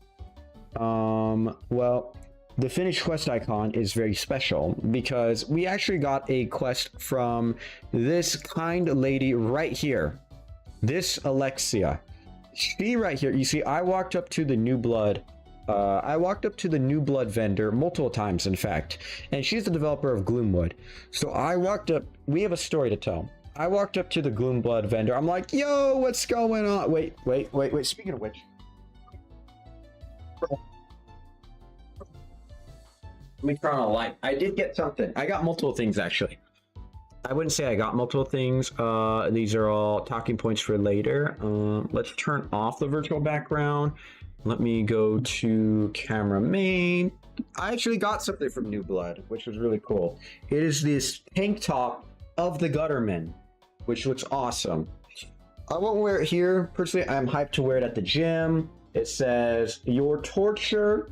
Well, the finished quest icon is very special because we actually got a quest from this kind lady right here. This Alexia. She right here, you see, I walked up to the New Blood vendor multiple times, in fact, and she's the developer of Gloomwood. So I walked up, we have a story to tell. I walked up to the Gloomblood vendor. I'm like, yo, what's going on? Wait. Speaking of which, let me turn on a light. I did get something. I got multiple things, actually. I wouldn't say I got multiple things. These are all talking points for later. Let's turn off the virtual background. Let me go to camera main. I actually got something from New Blood, which was really cool. It is this tank top of the Gutterman, which looks awesome. I won't wear it here. Personally, I'm hyped to wear it at the gym. It says, your tortured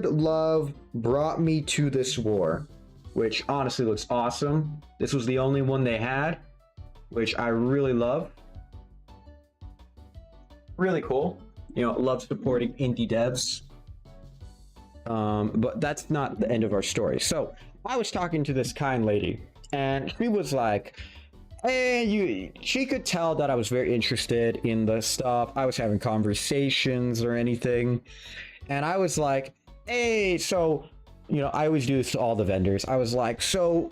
love brought me to this war, which honestly looks awesome. This was the only one they had, which I really love. Really cool. You know, love supporting indie devs. But that's not the end of our story. So I was talking to this kind lady, and she was like, hey, she could tell that I was very interested in the stuff. I was having conversations or anything. And I was like, hey, so, you know, I always do this to all the vendors. I was like, so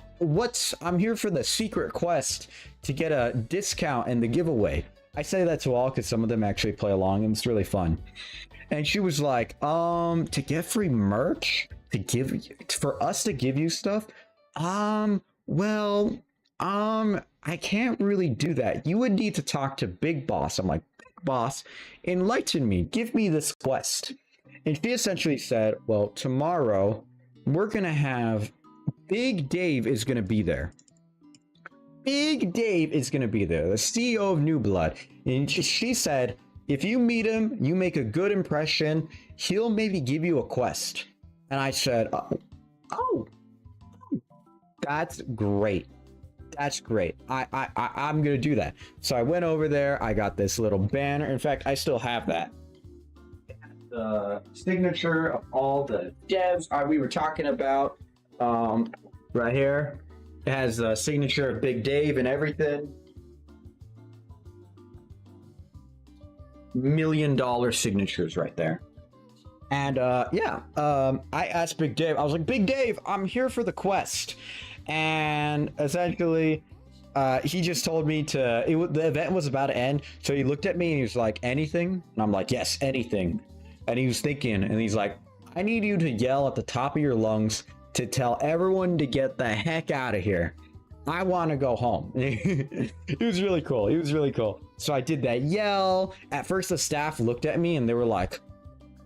I'm here for the secret quest to get a discount and the giveaway. I say that to all because some of them actually play along and it's really fun. And she was like, to get free merch, for us to give you stuff, well, I can't really do that. You would need to talk to Big Boss. I'm like, Big Boss, enlighten me, give me this quest. And she essentially said, well, tomorrow we're gonna have Big Dave is gonna be there. Big Dave is gonna be there, the CEO of New Blood. And she said, if you meet him, you make a good impression, he'll maybe give you a quest. And I said, oh, that's great. That's great. I'm gonna do that. So I went over there. I got this little banner. In fact, I still have that. The signature of all the devs we were talking about, right here. It has the signature of Big Dave and everything. $1 million signatures right there. And I asked Big Dave. I was like, Big Dave, I'm here for the quest. And essentially, he just told me the event was about to end. So he looked at me and he was like, anything? And I'm like, yes, anything. And he was thinking, and he's like, I need you to yell at the top of your lungs to tell everyone to get the heck out of here. I want to go home. It was really cool. It was really cool. So I did that yell. At first, the staff looked at me and they were like,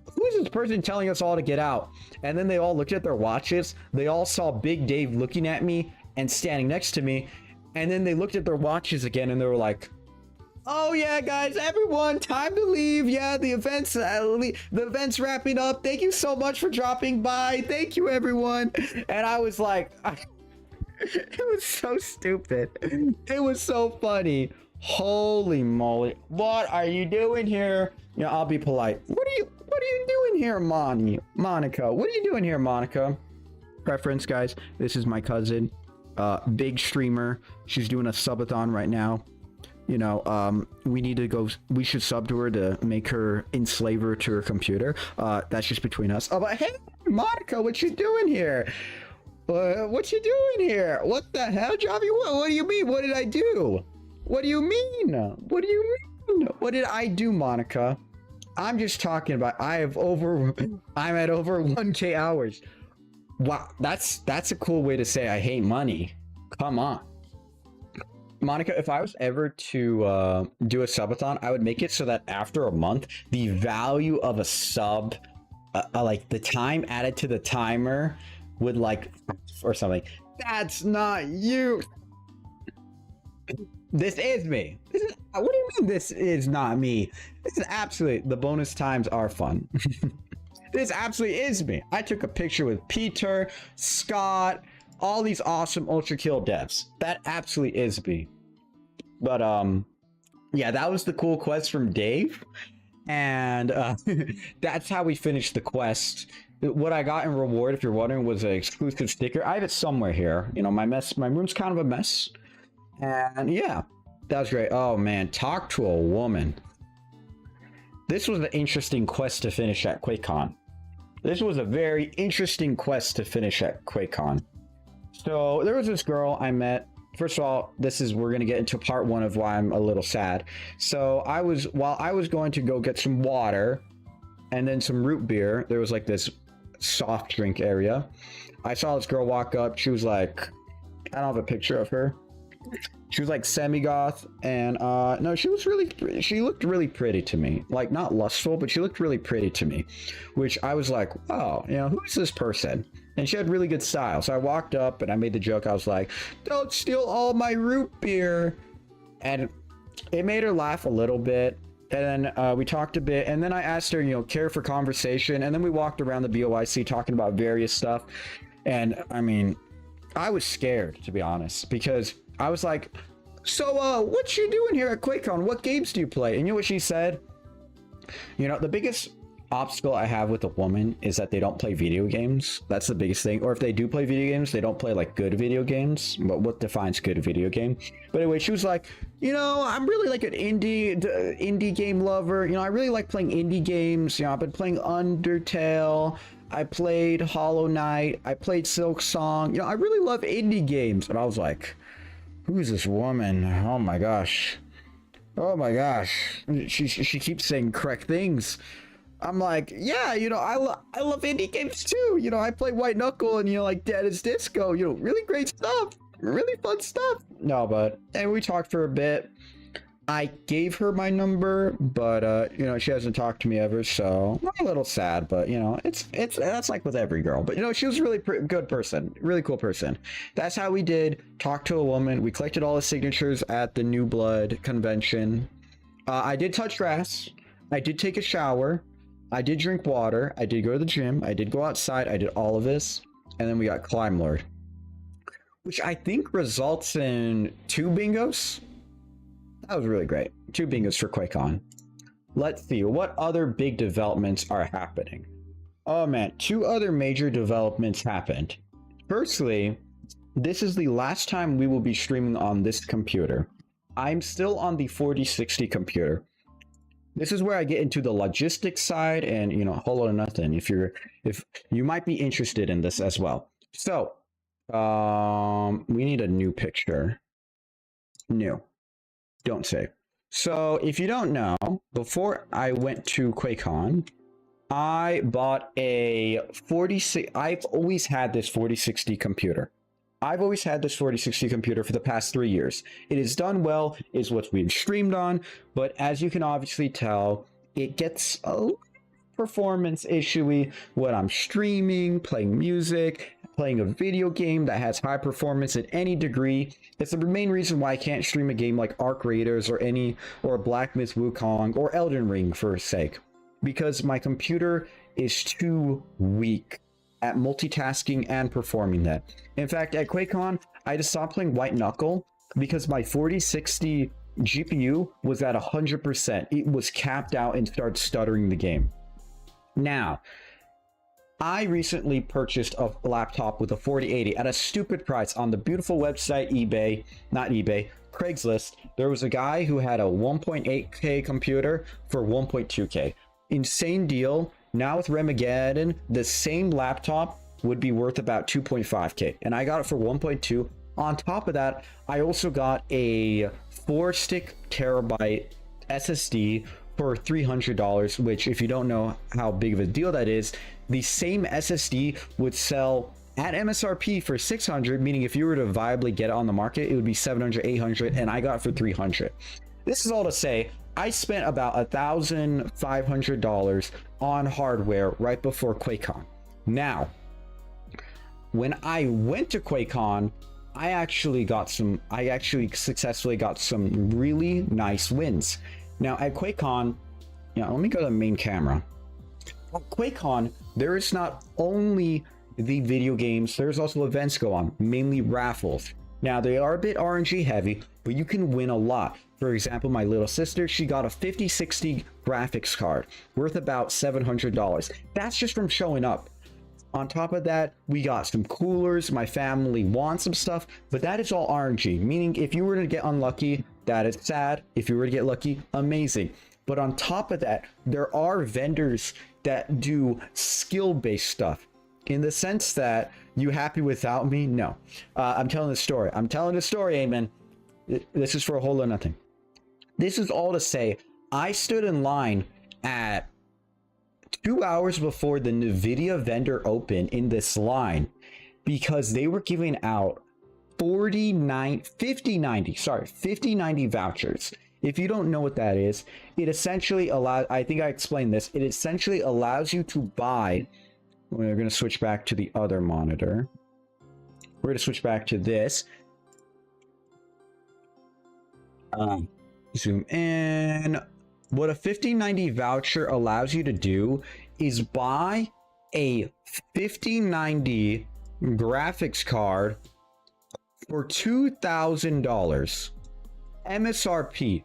who is this person telling us all to get out? And then they all looked at their watches. They all saw Big Dave looking at me and standing next to me. And then they looked at their watches again and they were like, Oh yeah, guys, everyone, time to leave. Yeah, the event's wrapping up. Thank you so much for dropping by. Thank you, everyone. And I was like, it was so stupid. It was so funny. Holy moly. What are you doing here? Yeah, I'll be polite. What are you doing here, Monica? What are you doing here, Monica? Preference, guys. This is my cousin. Big streamer. She's doing a subathon right now. You know, we should sub to her to make her enslave her to her computer. That's just between us. Oh, but hey, Monica, what you doing here? What you doing here? What the hell, Javi? What do you mean? What did I do? What do you mean? What do you mean? What did I do, Monica? I'm just talking about I'm at over 1K hours. Wow, that's a cool way to say I hate money. Come on. Monica, if I was ever to do a subathon, I would make it so that after a month, the value of a sub, like the time added to the timer, would like, or something. That's not you. This is me. What do you mean this is not me? This is absolutely, the bonus times are fun. This absolutely is me. I took a picture with Peter, Scott, all these awesome Ultra Kill devs. That absolutely is me. But yeah, that was the cool quest from Dave. And that's how we finished the quest. What I got in reward, if you're wondering, was an exclusive sticker. I have it somewhere here. You know, my room's kind of a mess. And yeah, that was great. Oh man, talk to a woman. This was an interesting quest to finish at QuakeCon. This was a very interesting quest to finish at QuakeCon. So there was this girl I met. First of all, we're going to get into part one of why I'm a little sad. So while I was going to go get some water and then some root beer, there was like this soft drink area. I saw this girl walk up. She was like, I don't have a picture of her. She was like semi-goth, and no, she looked really pretty to me. Like, not lustful, but she looked really pretty to me, which I was like, wow, you know, who is this person? And she had really good style. So I walked up and I made the joke. I was like, don't steal all my root beer. And it made her laugh a little bit. And then we talked a bit, and then I asked her, you know, care for conversation. And then we walked around the BOIC talking about various stuff. And I mean, I was scared, to be honest, because I was like, so what you doing here at QuakeCon? What games do you play? And you know what she said? You know, the biggest obstacle I have with a woman is that they don't play video games. That's the biggest thing. Or if they do play video games, they don't play like good video games. But what defines good video game? But anyway, she was like, you know, I'm really like an indie game lover. You know, I really like playing indie games. You know, I've been playing Undertale. I played Hollow Knight. I played Silk Song. You know, I really love indie games. And I was like, who is this woman? Oh my gosh. Oh my gosh. She keeps saying correct things. I'm like, yeah, you know, I love indie games too. You know, I play White Knuckle and, you know, like Dead as Disco. You know, really great stuff. Really fun stuff. No, but, and we talked for a bit. I gave her my number, but you know, she hasn't talked to me ever, so I'm a little sad. But you know, that's like with every girl. But you know, she was a really good person, really cool person. That's how we did talk to a woman. We collected all the signatures at the New Blood convention. I did touch grass. I did take a shower. I did drink water. I did go to the gym. I did go outside. I did all of this, and then we got Climb Lord, which I think results in 2 bingos. That was really great. 2 bingos for QuakeCon. Let's see, what other big developments are happening? Oh man, 2 other major developments happened. Firstly, this is the last time we will be streaming on this computer. I'm still on the 4060 computer. This is where I get into the logistics side, and you know, whole lot of nothing. If you might be interested in this as well. So, we need a new picture. New. Don't save. So if you don't know, before I went to QuakeCon, I bought a 4060. I've always had this 4060 computer. I've always had this 4060 computer for the past 3 years. It is done well, is what's been streamed on, but as you can obviously tell, it gets a performance issue-y when I'm streaming, playing music, playing a video game that has high performance in any degree. It's the main reason why I can't stream a game like Arc Raiders or Black Myth Wukong or Elden Ring for sake, because my computer is too weak at multitasking and performing that. In fact, at QuakeCon, I just stopped playing White Knuckle because my 4060 GPU was at 100%. It was capped out and started stuttering the game. Now, I recently purchased a laptop with a 4080 at a stupid price on the beautiful website Craigslist. There was a guy who had a 1.8K computer for 1.2K. Insane deal. Now with Remageddon, the same laptop would be worth about 2.5K, and I got it for 1.2. On top of that, I also got a 4-terabyte SSD for $300, which, if you don't know how big of a deal that is, the same SSD would sell at MSRP for $600, meaning if you were to viably get it on the market, it would be $700, $800, and I got it for $300. This is all to say, I spent about $1,500 on hardware right before QuakeCon. Now, when I went to QuakeCon, I actually successfully got some really nice wins. Now at QuakeCon, let me go to the main camera. At QuakeCon, there is not only the video games, there's also events go on, mainly raffles. Now they are a bit RNG heavy, but you can win a lot. For example, my little sister, she got a 5060 graphics card worth about $700. That's just from showing up. On top of that, we got some coolers. My family wants some stuff, but that is all RNG, meaning if you were to get unlucky, that is sad. If you were to get lucky, amazing. But on top of that, there are vendors that do skill-based stuff, in the sense that, you happy without me? No. I'm telling the story. I'm telling the story, amen. This is for a whole or nothing. This is all to say, I stood in line at 2 hours before the NVIDIA vendor opened in this line because they were giving out 5090 vouchers. If you don't know what that is, it essentially allows, I think I explained this, it essentially allows you to buy, we're going to switch back to the other monitor. We're going to switch back to this. Zoom in. What a 5090 voucher allows you to do is buy a 5090 graphics card for $2,000 MSRP.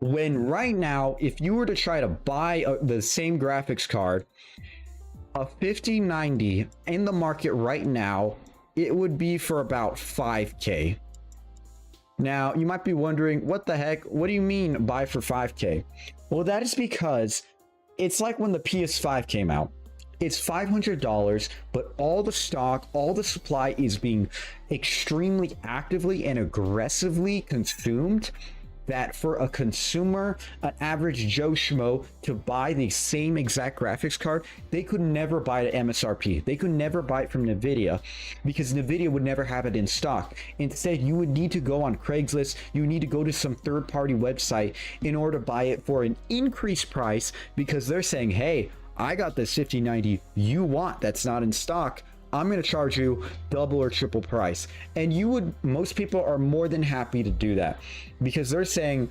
When right now, if you were to try to buy the same graphics card, a 5090 in the market right now, it would be for about 5K. Now, you might be wondering, what the heck? What do you mean buy for 5K? Well, that is because it's like when the PS5 came out. It's $500, but all the stock, all the supply is being extremely actively and aggressively consumed, that for a consumer, an average Joe Schmo, to buy the same exact graphics card, they could never buy it at MSRP. They could never buy it from NVIDIA because NVIDIA would never have it in stock. Instead, you would need to go on Craigslist, you need to go to some third-party website in order to buy it for an increased price because they're saying, hey, I got this 5090 you want that's not in stock. I'm going to charge you double or triple price. And most people are more than happy to do that because they're saying,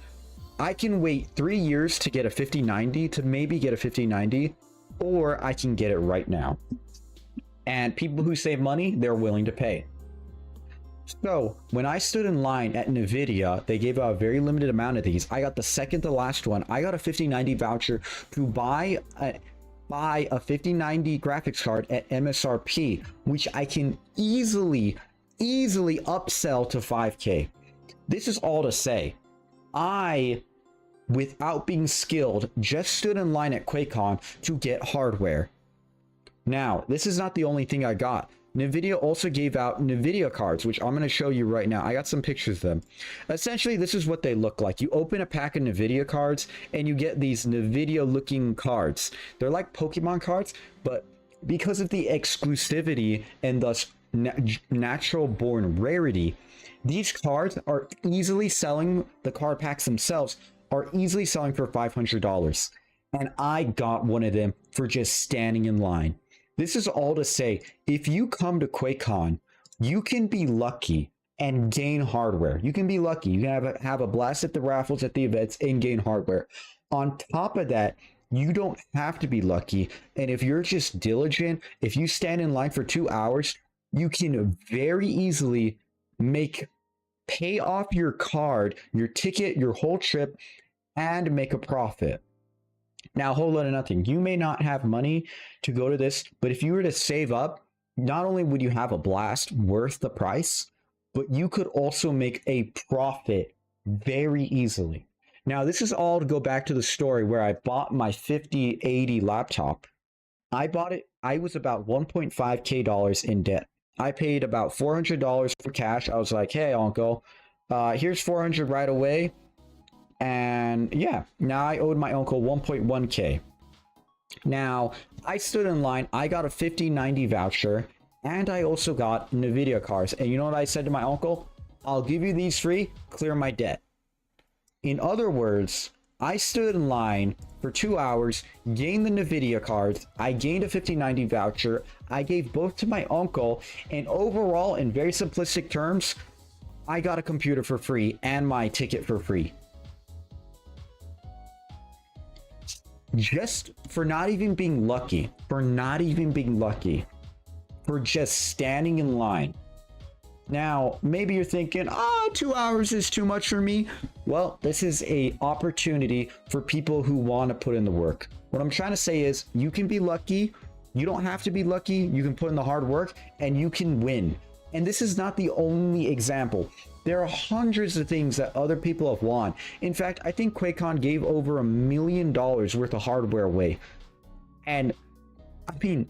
I can wait 3 years to get a 5090, to maybe get a 5090, or I can get it right now. And people who save money, they're willing to pay. So when I stood in line at NVIDIA, they gave out a very limited amount of these. I got the second to last one. I got a 5090 voucher to buy a 5090 graphics card at MSRP, which I can easily upsell to 5K. This is all to say, I, without being skilled, just stood in line at QuakeCon to get hardware. Now, this is not the only thing I got. NVIDIA also gave out NVIDIA cards, which I'm going to show you right now. I got some pictures of them. Essentially, this is what they look like. You open a pack of NVIDIA cards, and you get these NVIDIA-looking cards. They're like Pokemon cards, but because of the exclusivity and thus natural-born rarity, these cards are easily selling, the card packs themselves are easily selling for $500. And I got one of them for just standing in line. This is all to say, if you come to QuakeCon, you can be lucky and gain hardware. You can be lucky. You can have a blast at the raffles at the events and gain hardware. On top of that, you don't have to be lucky. And if you're just diligent, if you stand in line for 2 hours, you can very easily pay off your card, your ticket, your whole trip, and make a profit. Now, whole lot of nothing. You may not have money to go to this, but if you were to save up, not only would you have a blast worth the price, but you could also make a profit very easily. Now, this is all to go back to the story where I bought my 5080 laptop. I bought it, I was about $1.5K in debt. I paid about $400 for cash. I was like, hey, uncle, here's $400 right away. And yeah, now I owed my uncle 1.1K. Now, I stood in line. I got a 5090 voucher, and I also got NVIDIA cards. And you know what I said to my uncle? I'll give you these free, clear my debt. In other words, I stood in line for 2 hours, gained the NVIDIA cards, I gained a 5090 voucher, I gave both to my uncle, and overall, in very simplistic terms, I got a computer for free and my ticket for free. Just for not even being lucky, for just standing in line. Now, maybe you're thinking, 2 hours is too much for me. Well, this is an opportunity for people who want to put in the work. What I'm trying to say is you can be lucky. You don't have to be lucky. You can put in the hard work and you can win. And this is not the only example. There are hundreds of things that other people have won. In fact, I think QuakeCon gave over $1 million worth of hardware away. And I mean,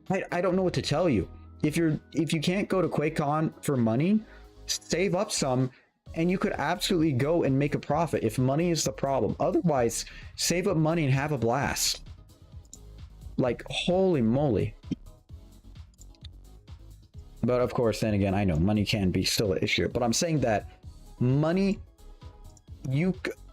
I don't know what to tell you. If you can't go to QuakeCon for money, save up some and you could absolutely go and make a profit if money is the problem. Otherwise, save up money and have a blast. Like, holy moly. But of course, then again, I know money can be still an issue, but I'm saying that money,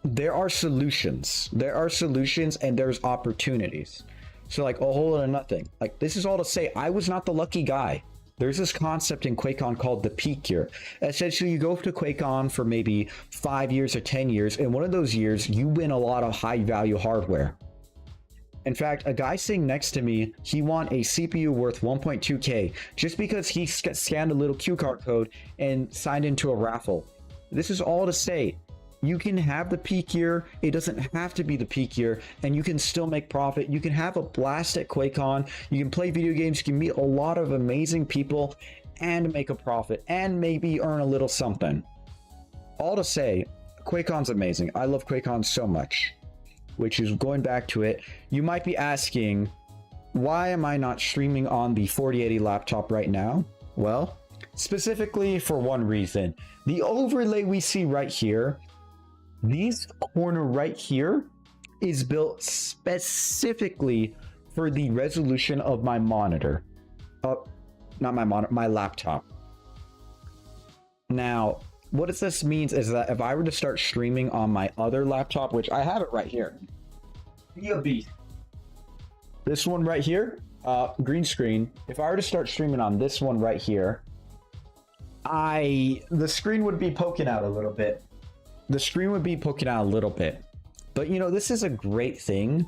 there are solutions. There are solutions and there's opportunities. So like a whole lot of nothing. Like, this is all to say, I was not the lucky guy. There's this concept in QuakeCon called the peak year. Essentially, you go to QuakeCon for maybe 5 years or 10 years. And one of those years, you win a lot of high value hardware. In fact, a guy sitting next to me, he won a CPU worth 1.2K just because he scanned a little QR code and signed into a raffle. This is all to say, you can have the peak year. It doesn't have to be the peak year, and you can still make profit. You can have a blast at QuakeCon. You can play video games. You can meet a lot of amazing people and make a profit and maybe earn a little something. All to say, QuakeCon's amazing. I love QuakeCon so much. Which is going back to it, you might be asking, why am I not streaming on the 4080 laptop right now? Well, specifically for one reason. The overlay we see right here, this corner right here is built specifically for the resolution of my monitor. Not my monitor, my laptop. Now, what this means is that if I were to start streaming on my other laptop, which I have it right here, this one right here, green screen. If I were to start streaming on this one right here, the screen would be poking out a little bit. But you know, this is a great thing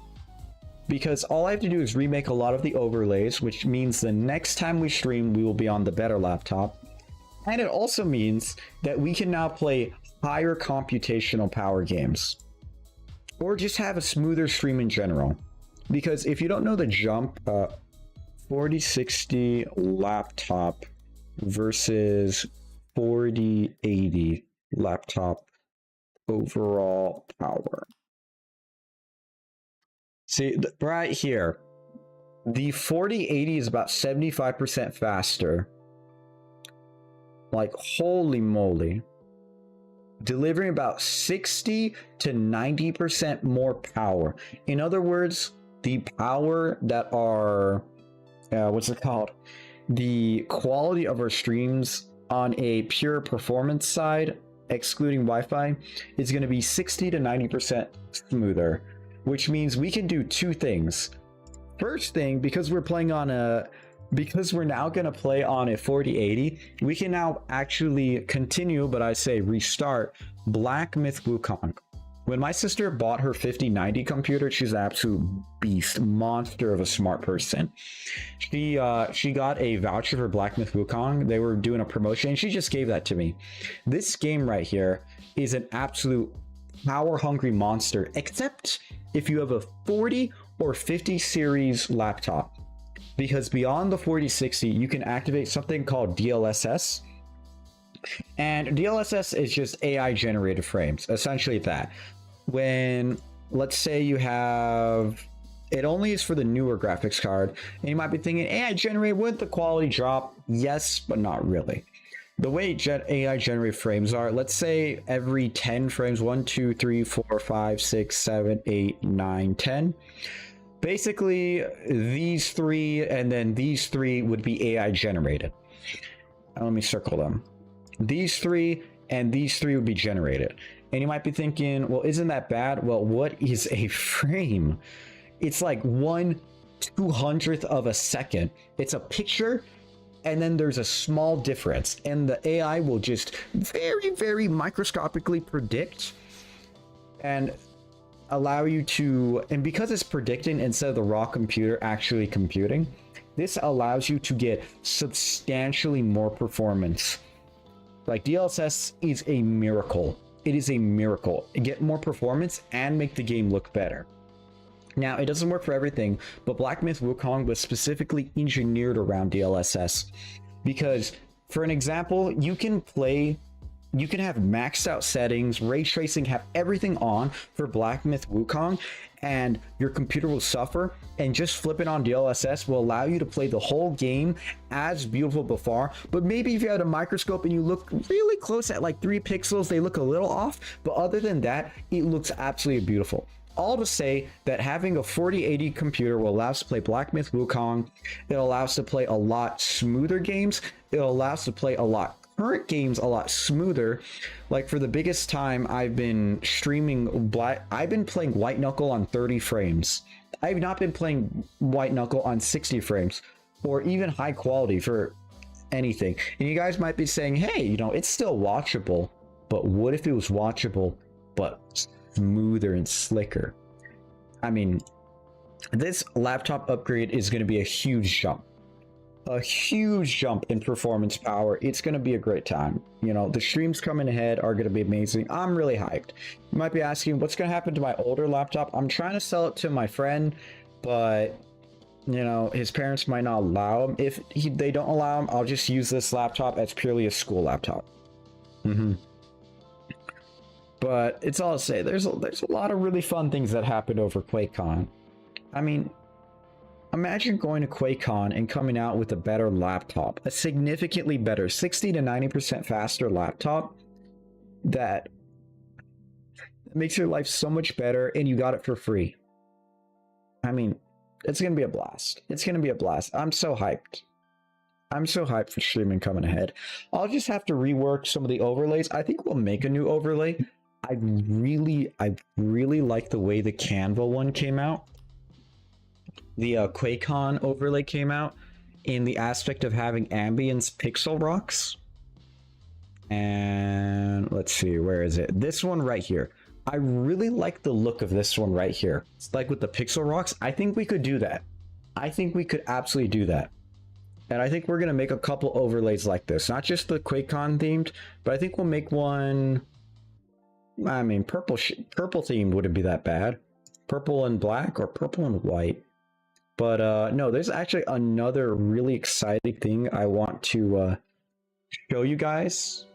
because all I have to do is remake a lot of the overlays, which means the next time we stream, we will be on the better laptop. And it also means that we can now play higher computational power games or just have a smoother stream in general. Because if you don't know the jump, 4060 laptop versus 4080 laptop overall power. See, right here, the 4080 is about 75% faster. Like, holy moly. Delivering about 60 to 90% more power. In other words, the power that our, what's it called? The quality of our streams on a pure performance side, excluding Wi-Fi, is going to be 60 to 90% smoother, which means we can do two things. first thing, because we're playing on a, because we're now going to play on a 4080, we can now actually continue, but I say restart Black Myth Wukong. When my sister bought her 5090 computer, she's an absolute beast, monster of a smart person. She got a voucher for Black Myth Wukong. They were doing a promotion, and she just gave that to me. This game right here is an absolute power-hungry monster, except if you have a 40 or 50 series laptop. Because beyond the 4060, you can activate something called DLSS. And DLSS is just AI generated frames, essentially that. When, let's say you have, it only is for the newer graphics card, and you might be thinking, AI generated, would the quality drop? Yes, but not really. The way AI generated frames are, let's say every 10 frames, 1, 2, 3, 4, 5, 6, 7, 8, 9, 10. Basically, these three and then these three would be AI generated. Let me circle them. These three and these three would be generated. And you might be thinking, well, isn't that bad? Well, what is a frame? It's like 1/200th of a second. It's a picture, and then there's a small difference. And the AI will just very, very microscopically predict and allow you to, and because it's predicting instead of the raw computer actually computing, this allows you to get substantially more performance. Like DLSS is a miracle. It is a miracle. Get more performance and make the game look better. Now, it doesn't work for everything, but Black Myth Wukong was specifically engineered around DLSS because, for an example, you can have maxed out settings, ray tracing, have everything on for Black Myth Wukong, and your computer will suffer, and just flipping on DLSS will allow you to play the whole game as beautiful before. But maybe if you had a microscope and you look really close at like 3 pixels, they look a little off, but other than that, it looks absolutely beautiful. All to say that having a 4080 computer will allow us to play Black Myth Wukong. It allows us to play a lot smoother games. It allows us to play a lot current games a lot smoother. Like for the biggest time, I've been streaming I've been playing White Knuckle on 30 frames. I've not been playing White Knuckle on 60 frames or even high quality for anything. And you guys might be saying, hey, you know, it's still watchable, but what if it was watchable but smoother and slicker? I mean, this laptop upgrade is going to be a huge jump. A huge jump in performance power. It's going to be a great time. You know, the streams coming ahead are going to be amazing. I'm really hyped. You might be asking, what's going to happen to my older laptop? I'm trying to sell it to my friend, but, you know, his parents might not allow him. If they don't allow him, I'll just use this laptop as purely a school laptop. But it's all to say, there's a lot of really fun things that happened over QuakeCon. I mean, imagine going to QuakeCon and coming out with a better laptop, a significantly better 60 to 90% faster laptop that makes your life so much better, and you got it for free. I mean, it's going to be a blast. It's going to be a blast. I'm so hyped. I'm so hyped for streaming coming ahead. I'll just have to rework some of the overlays. I think we'll make a new overlay. I really like the way the Canva one came out. The QuakeCon overlay came out in the aspect of having ambience pixel rocks. And let's see, where is it? This one right here. I really like the look of this one right here. It's like with the pixel rocks. I think we could do that. I think we could absolutely do that. And I think we're going to make a couple overlays like this. Not just the QuakeCon themed, but I think we'll make one. I mean, purple themed wouldn't be that bad. Purple and black or purple and white. But no, there's actually another really exciting thing I want to show you guys.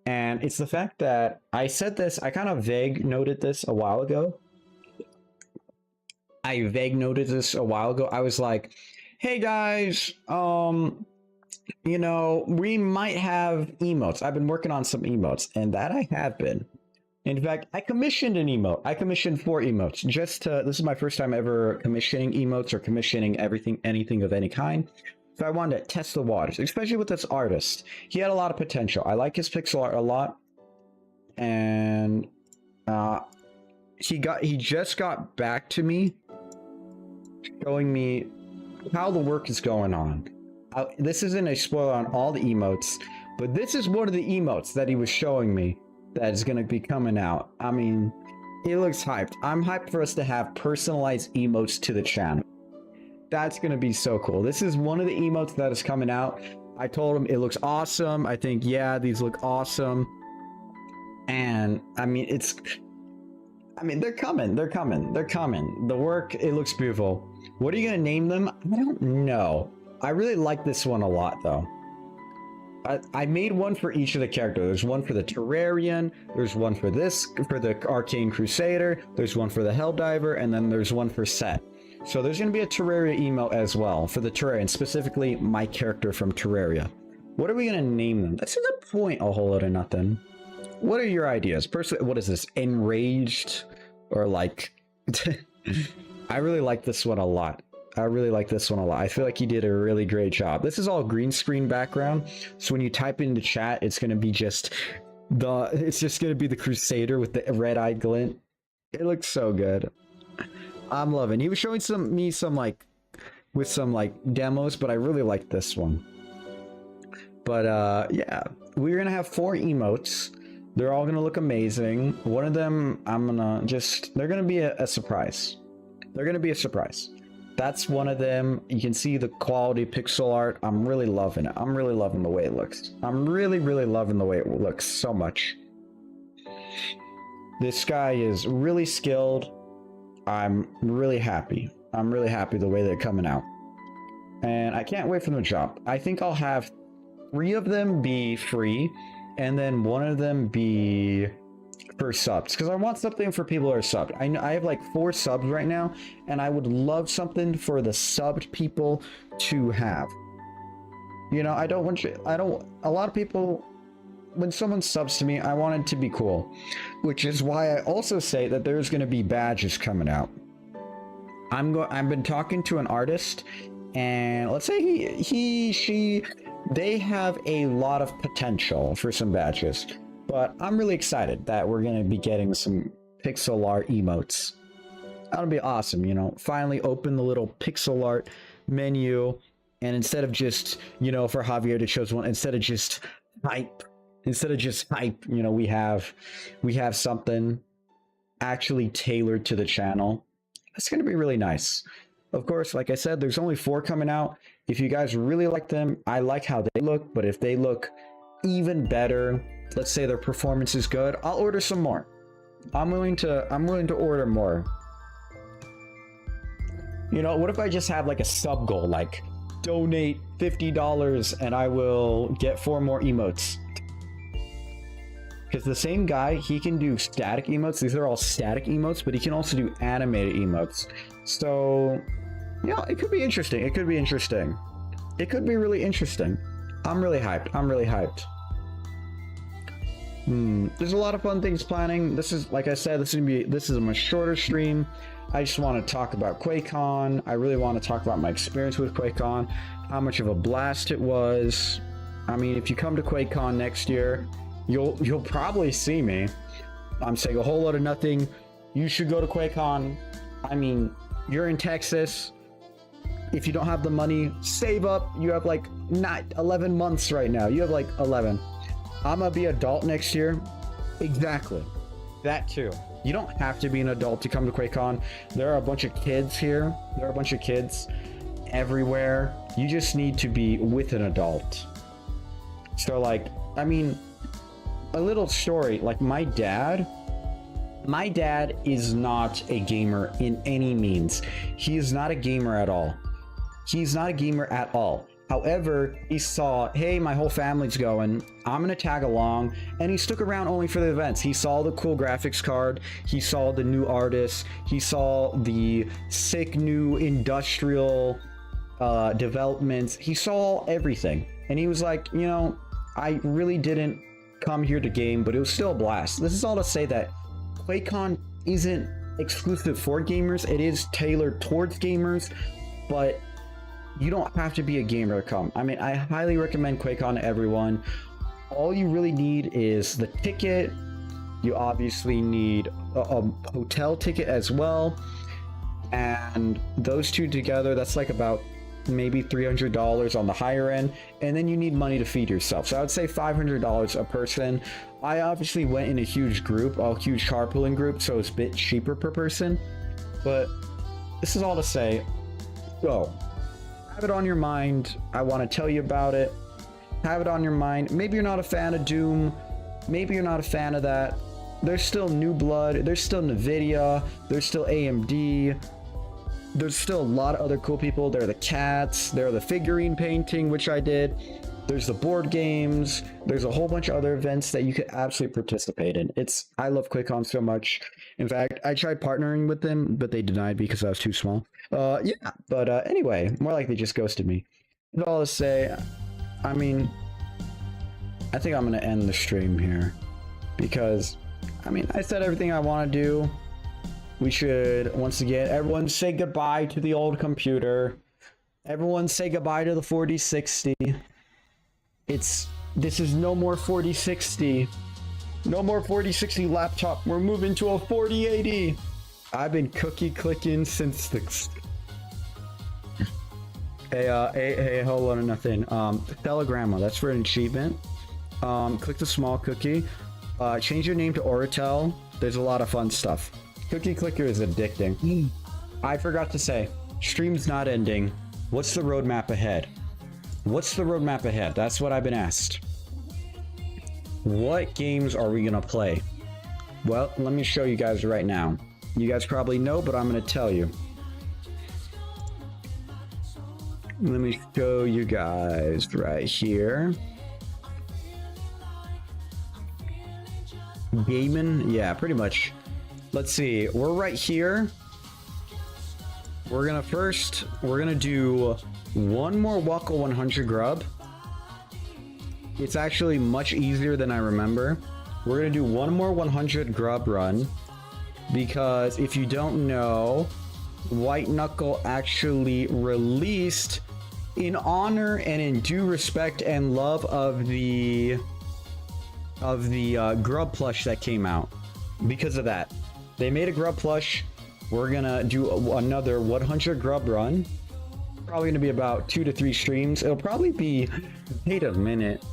And it's the fact that I said this, I kind of vague noted this a while ago. I was like, hey guys, you know, we might have emotes. I've been working on some emotes, and that I have been. In fact, I commissioned an emote. I commissioned 4 emotes. This is my first time ever commissioning emotes or commissioning anything of any kind. So I wanted to test the waters, especially with this artist. He had a lot of potential. I like his pixel art a lot. And he just got back to me showing me how the work is going on. This isn't a spoiler on all the emotes, but this is one of the emotes that he was showing me that is going to be coming out. I mean, it looks hyped. I'm hyped for us to have personalized emotes to the channel. That's going to be so cool. This is one of the emotes that is coming out. I told him it looks awesome. I think, yeah, these look awesome. And I mean, they're coming. The work, it looks beautiful. What are you going to name them? I don't know. I really like this one a lot, though. I made one for each of the characters. There's one for the Terrarian, there's one for the Arcane Crusader, there's one for the Helldiver, and then there's one for Set. So there's going to be a Terraria emote as well for the Terrarian, specifically my character from Terraria. What are we going to name them? That's a good point, a whole lot of nothing. What are your ideas? Personally, what is this? Enraged? Or like... I really like this one a lot. I feel like he did a really great job. This is all green screen background, so when you type into chat, it's gonna be just the Crusader with the red-eyed glint. It looks so good. I'm loving. He was showing some demos, but I really like this one. But yeah, we're gonna have 4 emotes. They're all gonna look amazing. One of them, they're gonna be a surprise. That's one of them. You can see the quality pixel art. I'm really loving it. I'm really loving the way it looks. I'm really loving the way it looks so much. This guy is really skilled. I'm really happy. The way they're coming out. And I can't wait for them to drop. I think I'll have 3 of them be free, and then 1 of them be for subs, because I want something for people who are subbed. I have like 4 subs right now, and I would love something for the subbed people to have. You know, a lot of people, when someone subs to me, I want it to be cool, which is why I also say that there's going to be badges coming out. I've been talking to an artist, and let's say they have a lot of potential for some badges. But I'm really excited that we're going to be getting some pixel art emotes. That'll be awesome, you know. Finally open the little pixel art menu, and instead of just, you know, for Javier to choose one, instead of just hype, you know, we have something actually tailored to the channel. It's going to be really nice. Of course, like I said, there's only 4 coming out. If you guys really like them, I like how they look, but if they look even better, let's say their performance is good, I'll order some more. I'm willing to order more. You know, what if I just have like a sub goal, like donate $50 and I will get 4 more emotes? Because the same guy, he can do static emotes. These are all static emotes, but he can also do animated emotes. So, you know, it could be interesting. It could be really interesting. I'm really hyped. There's a lot of fun things planning. This is, like I said, this is a much shorter stream. I just want to talk about QuakeCon. I really want to talk about my experience with QuakeCon, how much of a blast it was. I mean, if you come to QuakeCon next year, you'll probably see me. I'm saying a whole lot of nothing. You should go to QuakeCon. I mean, you're in Texas. If you don't have the money, save up. You have like not 11 months right now. You have like 11. I'm gonna be adult next year. Exactly. That too. You don't have to be an adult to come to QuakeCon. There are a bunch of kids here. There are a bunch of kids everywhere. You just need to be with an adult. So like, I mean, a little story, like my dad is not a gamer in any means. He is not a gamer at all. However, he saw, hey, my whole family's going, I'm gonna tag along, and he stuck around only for the events. He saw the cool graphics card, he saw the new artists, he saw the sick new industrial developments, he saw everything. And he was like, you know, I really didn't come here to game, but it was still a blast. This is all to say that QuakeCon isn't exclusive for gamers, it is tailored towards gamers, but you don't have to be a gamer to come. I mean, I highly recommend QuakeCon to everyone. All you really need is the ticket. You obviously need a hotel ticket as well. And those two together, that's like about maybe $300 on the higher end, and then you need money to feed yourself. So I would say $500 a person. I obviously went in a huge group, a huge carpooling group, so it's a bit cheaper per person. But this is all to say, go. Have it on your mind. I want to tell you about it. Have it on your mind. Maybe you're not a fan of Doom. Maybe you're not a fan of that. There's still New Blood. There's still Nvidia. There's still AMD. There's still a lot of other cool people. There are the cats. There are the figurine painting, which I did. There's the board games. There's a whole bunch of other events that you could absolutely participate in. I love QuakeCon so much. In fact, I tried partnering with them, but they denied because I was too small. Yeah, but anyway, more like they just ghosted me. But all to say, I mean, I think I'm gonna end the stream here because, I mean, I said everything I want to do. We should, once again, everyone say goodbye to the old computer. Everyone say goodbye to the 4060. This is no more 4060. No more 4060 laptop. We're moving to a 4080. I've been cookie clicking since the... Hey, hold on, nothing. Telegramma, that's for an achievement. Click the small cookie. Change your name to Oratel. There's a lot of fun stuff. Cookie clicker is addicting. I forgot to say, stream's not ending. What's the roadmap ahead? What's the roadmap ahead? That's what I've been asked. What games are we gonna play? Well, let me show you guys right now. You guys probably know, but I'm gonna tell you. Let me show you guys right here. Gaming, yeah, pretty much. Let's see, we're right here. We're gonna do one more Wacko 100 grub. It's actually much easier than I remember. We're gonna do one more 100 grub run because if you don't know, White Knuckle actually released in honor and in due respect and love of the grub plush that came out. Because of that, they made a grub plush. We're gonna do another 100 grub run. Probably gonna be about 2 to 3 streams. It'll probably be, wait a minute.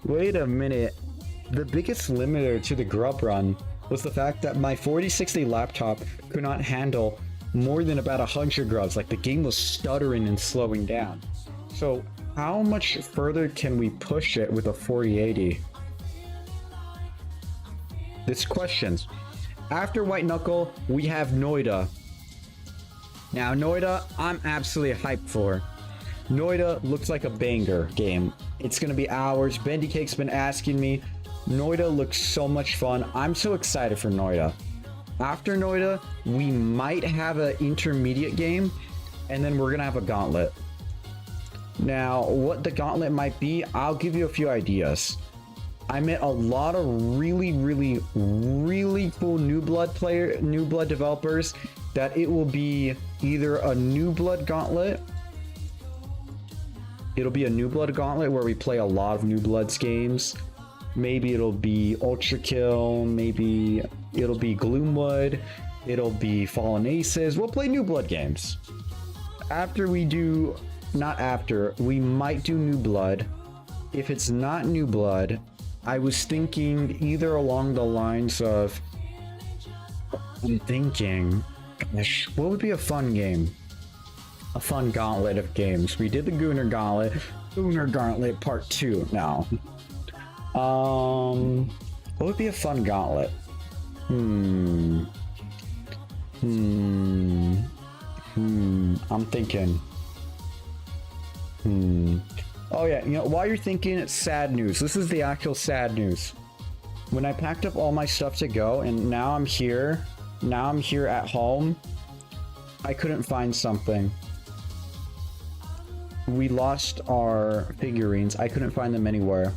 The biggest limiter to the grub run was the fact that my 4060 laptop could not handle more than about 100 grubs. Like, the game was stuttering and slowing down. So how much further can we push it with a 4080? This questions. After White Knuckle, we have Noida. Now, Noida, I'm absolutely hyped for. Noida looks like a banger game. It's gonna be hours. Bendy Cake's been asking me. Noida looks so much fun. I'm so excited for Noida. After Noida, we might have an intermediate game, and then we're gonna have a gauntlet. Now, what the gauntlet might be, I'll give you a few ideas. I met a lot of really cool New Blood developers that it will be either a New Blood gauntlet. It'll be a New Blood gauntlet where we play a lot of New Bloods games. Maybe it'll be Ultra Kill, maybe it'll be Gloomwood, it'll be Fallen Aces. We'll play New Blood games. We might do New Blood. If it's not New Blood, I was thinking either along the lines of, gosh, what would be a fun game? A fun gauntlet of games. We did the Gooner Gauntlet Part 2 now. What would be a fun gauntlet? I'm thinking. Oh yeah, while you're thinking, sad news. This is the actual sad news. When I packed up all my stuff to go, and now I'm here at home, I couldn't find something. We lost our figurines. I couldn't find them anywhere.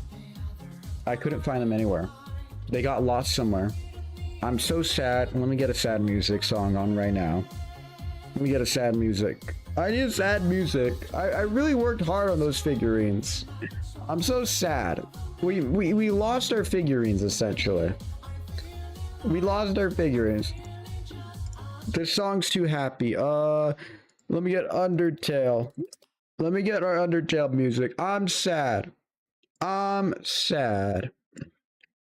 They got lost somewhere. I'm so sad. Let me get a sad music song on right now. Let me get a sad music. I need sad music. I really worked hard on those figurines. I'm so sad. We lost our figurines, essentially. We lost our figurines. This song's too happy. Let me get Undertale. Let me get our Undertale music. I'm sad. I'm sad.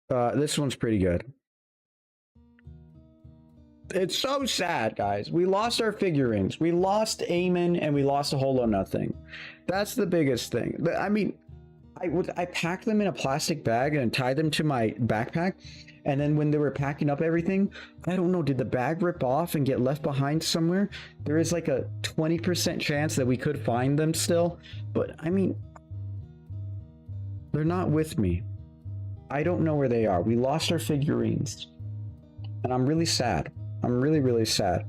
This one's pretty good. It's so sad, guys. We lost our figurines. We lost Eamon and we lost a whole lot of nothing. That's the biggest thing. I mean, I packed them in a plastic bag and tied them to my backpack. And then when they were packing up everything, I don't know, did the bag rip off and get left behind somewhere? There is like a 20% chance that we could find them still. But I mean, they're not with me. I don't know where they are. We lost our figurines. And I'm really sad. I'm really, really sad.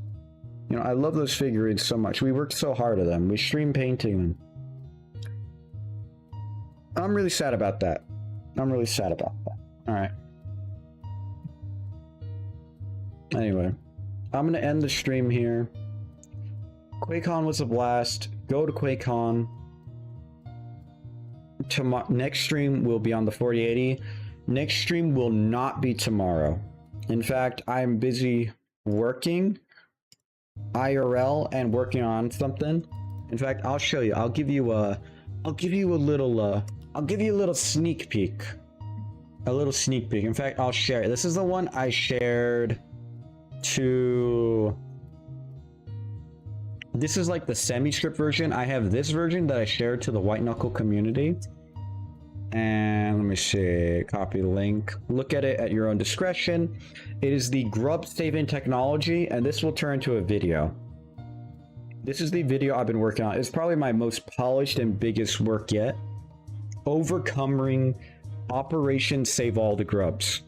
You know, I love those figurines so much. We worked so hard on them. We streamed painting them. I'm really sad about that. I'm really sad about that. All right. Anyway, I'm going to end the stream here. QuakeCon was a blast. Go to QuakeCon. Next stream will be on the 4080. Next stream will not be tomorrow. In fact, I'm busy working IRL and working on something. In fact, I'll show you. I'll give you a little sneak peek. A little sneak peek. In fact, I'll share it. This is the one I shared to... This is like the semi-script version. I have this version that I shared to the White Knuckle community. And let me see, copy link. Look at it at your own discretion. It is the grub save-in technology, and this will turn into a video. This is the video I've been working on. It's probably my most polished and biggest work yet. Overcoming Operation Save All the Grubs.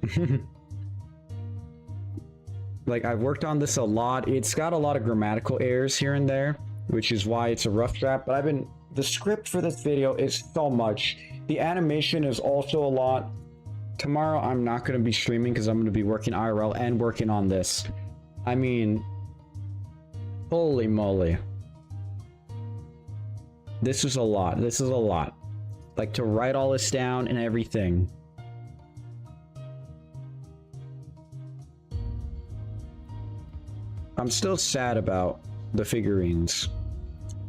Like, I've worked on this a lot. It's got a lot of grammatical errors here and there, which is why it's a rough draft, but the script for this video is so much. The animation is also a lot. Tomorrow I'm not going to be streaming because I'm going to be working IRL and working on this. I mean, holy moly. This is a lot. This is a lot. Like, to write all this down and everything. I'm still sad about the figurines,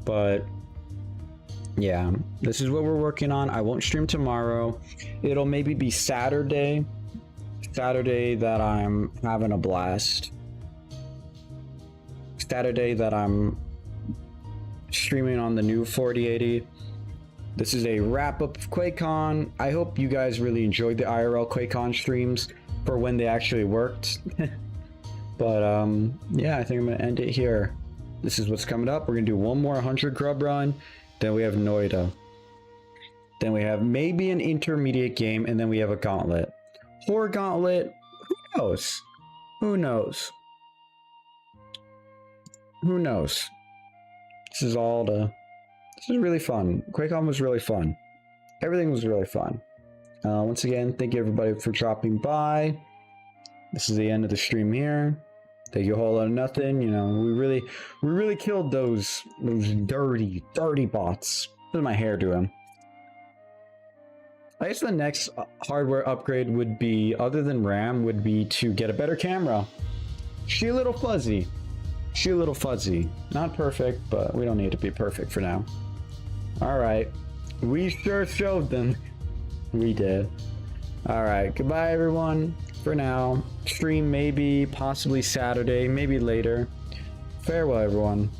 but yeah, this is what we're working on. I won't stream tomorrow. It'll maybe be Saturday that I'm having a blast. Saturday that I'm streaming on the new 4080. This is a wrap up of QuakeCon. I hope you guys really enjoyed the IRL QuakeCon streams for when they actually worked. But yeah, I think I'm gonna end it here. This is what's coming up. We're gonna do one more 100 grub run. Then we have Noida. Then we have maybe an intermediate game, and then we have a gauntlet. Horror gauntlet, who knows? Who knows? Who knows? This is really fun. QuakeCon was really fun. Everything was really fun. Once again, thank you everybody for dropping by. This is the end of the stream here. Thank you a whole lot of nothing. You know, we really killed those dirty bots. What is my hair doing? I guess the next hardware upgrade would be, other than RAM, would be to get a better camera. She a little fuzzy. She a little fuzzy. Not perfect, but we don't need to be perfect for now. Alright. We sure showed them. We did. Alright, goodbye everyone. For now. Stream maybe, possibly Saturday, maybe later. Farewell everyone.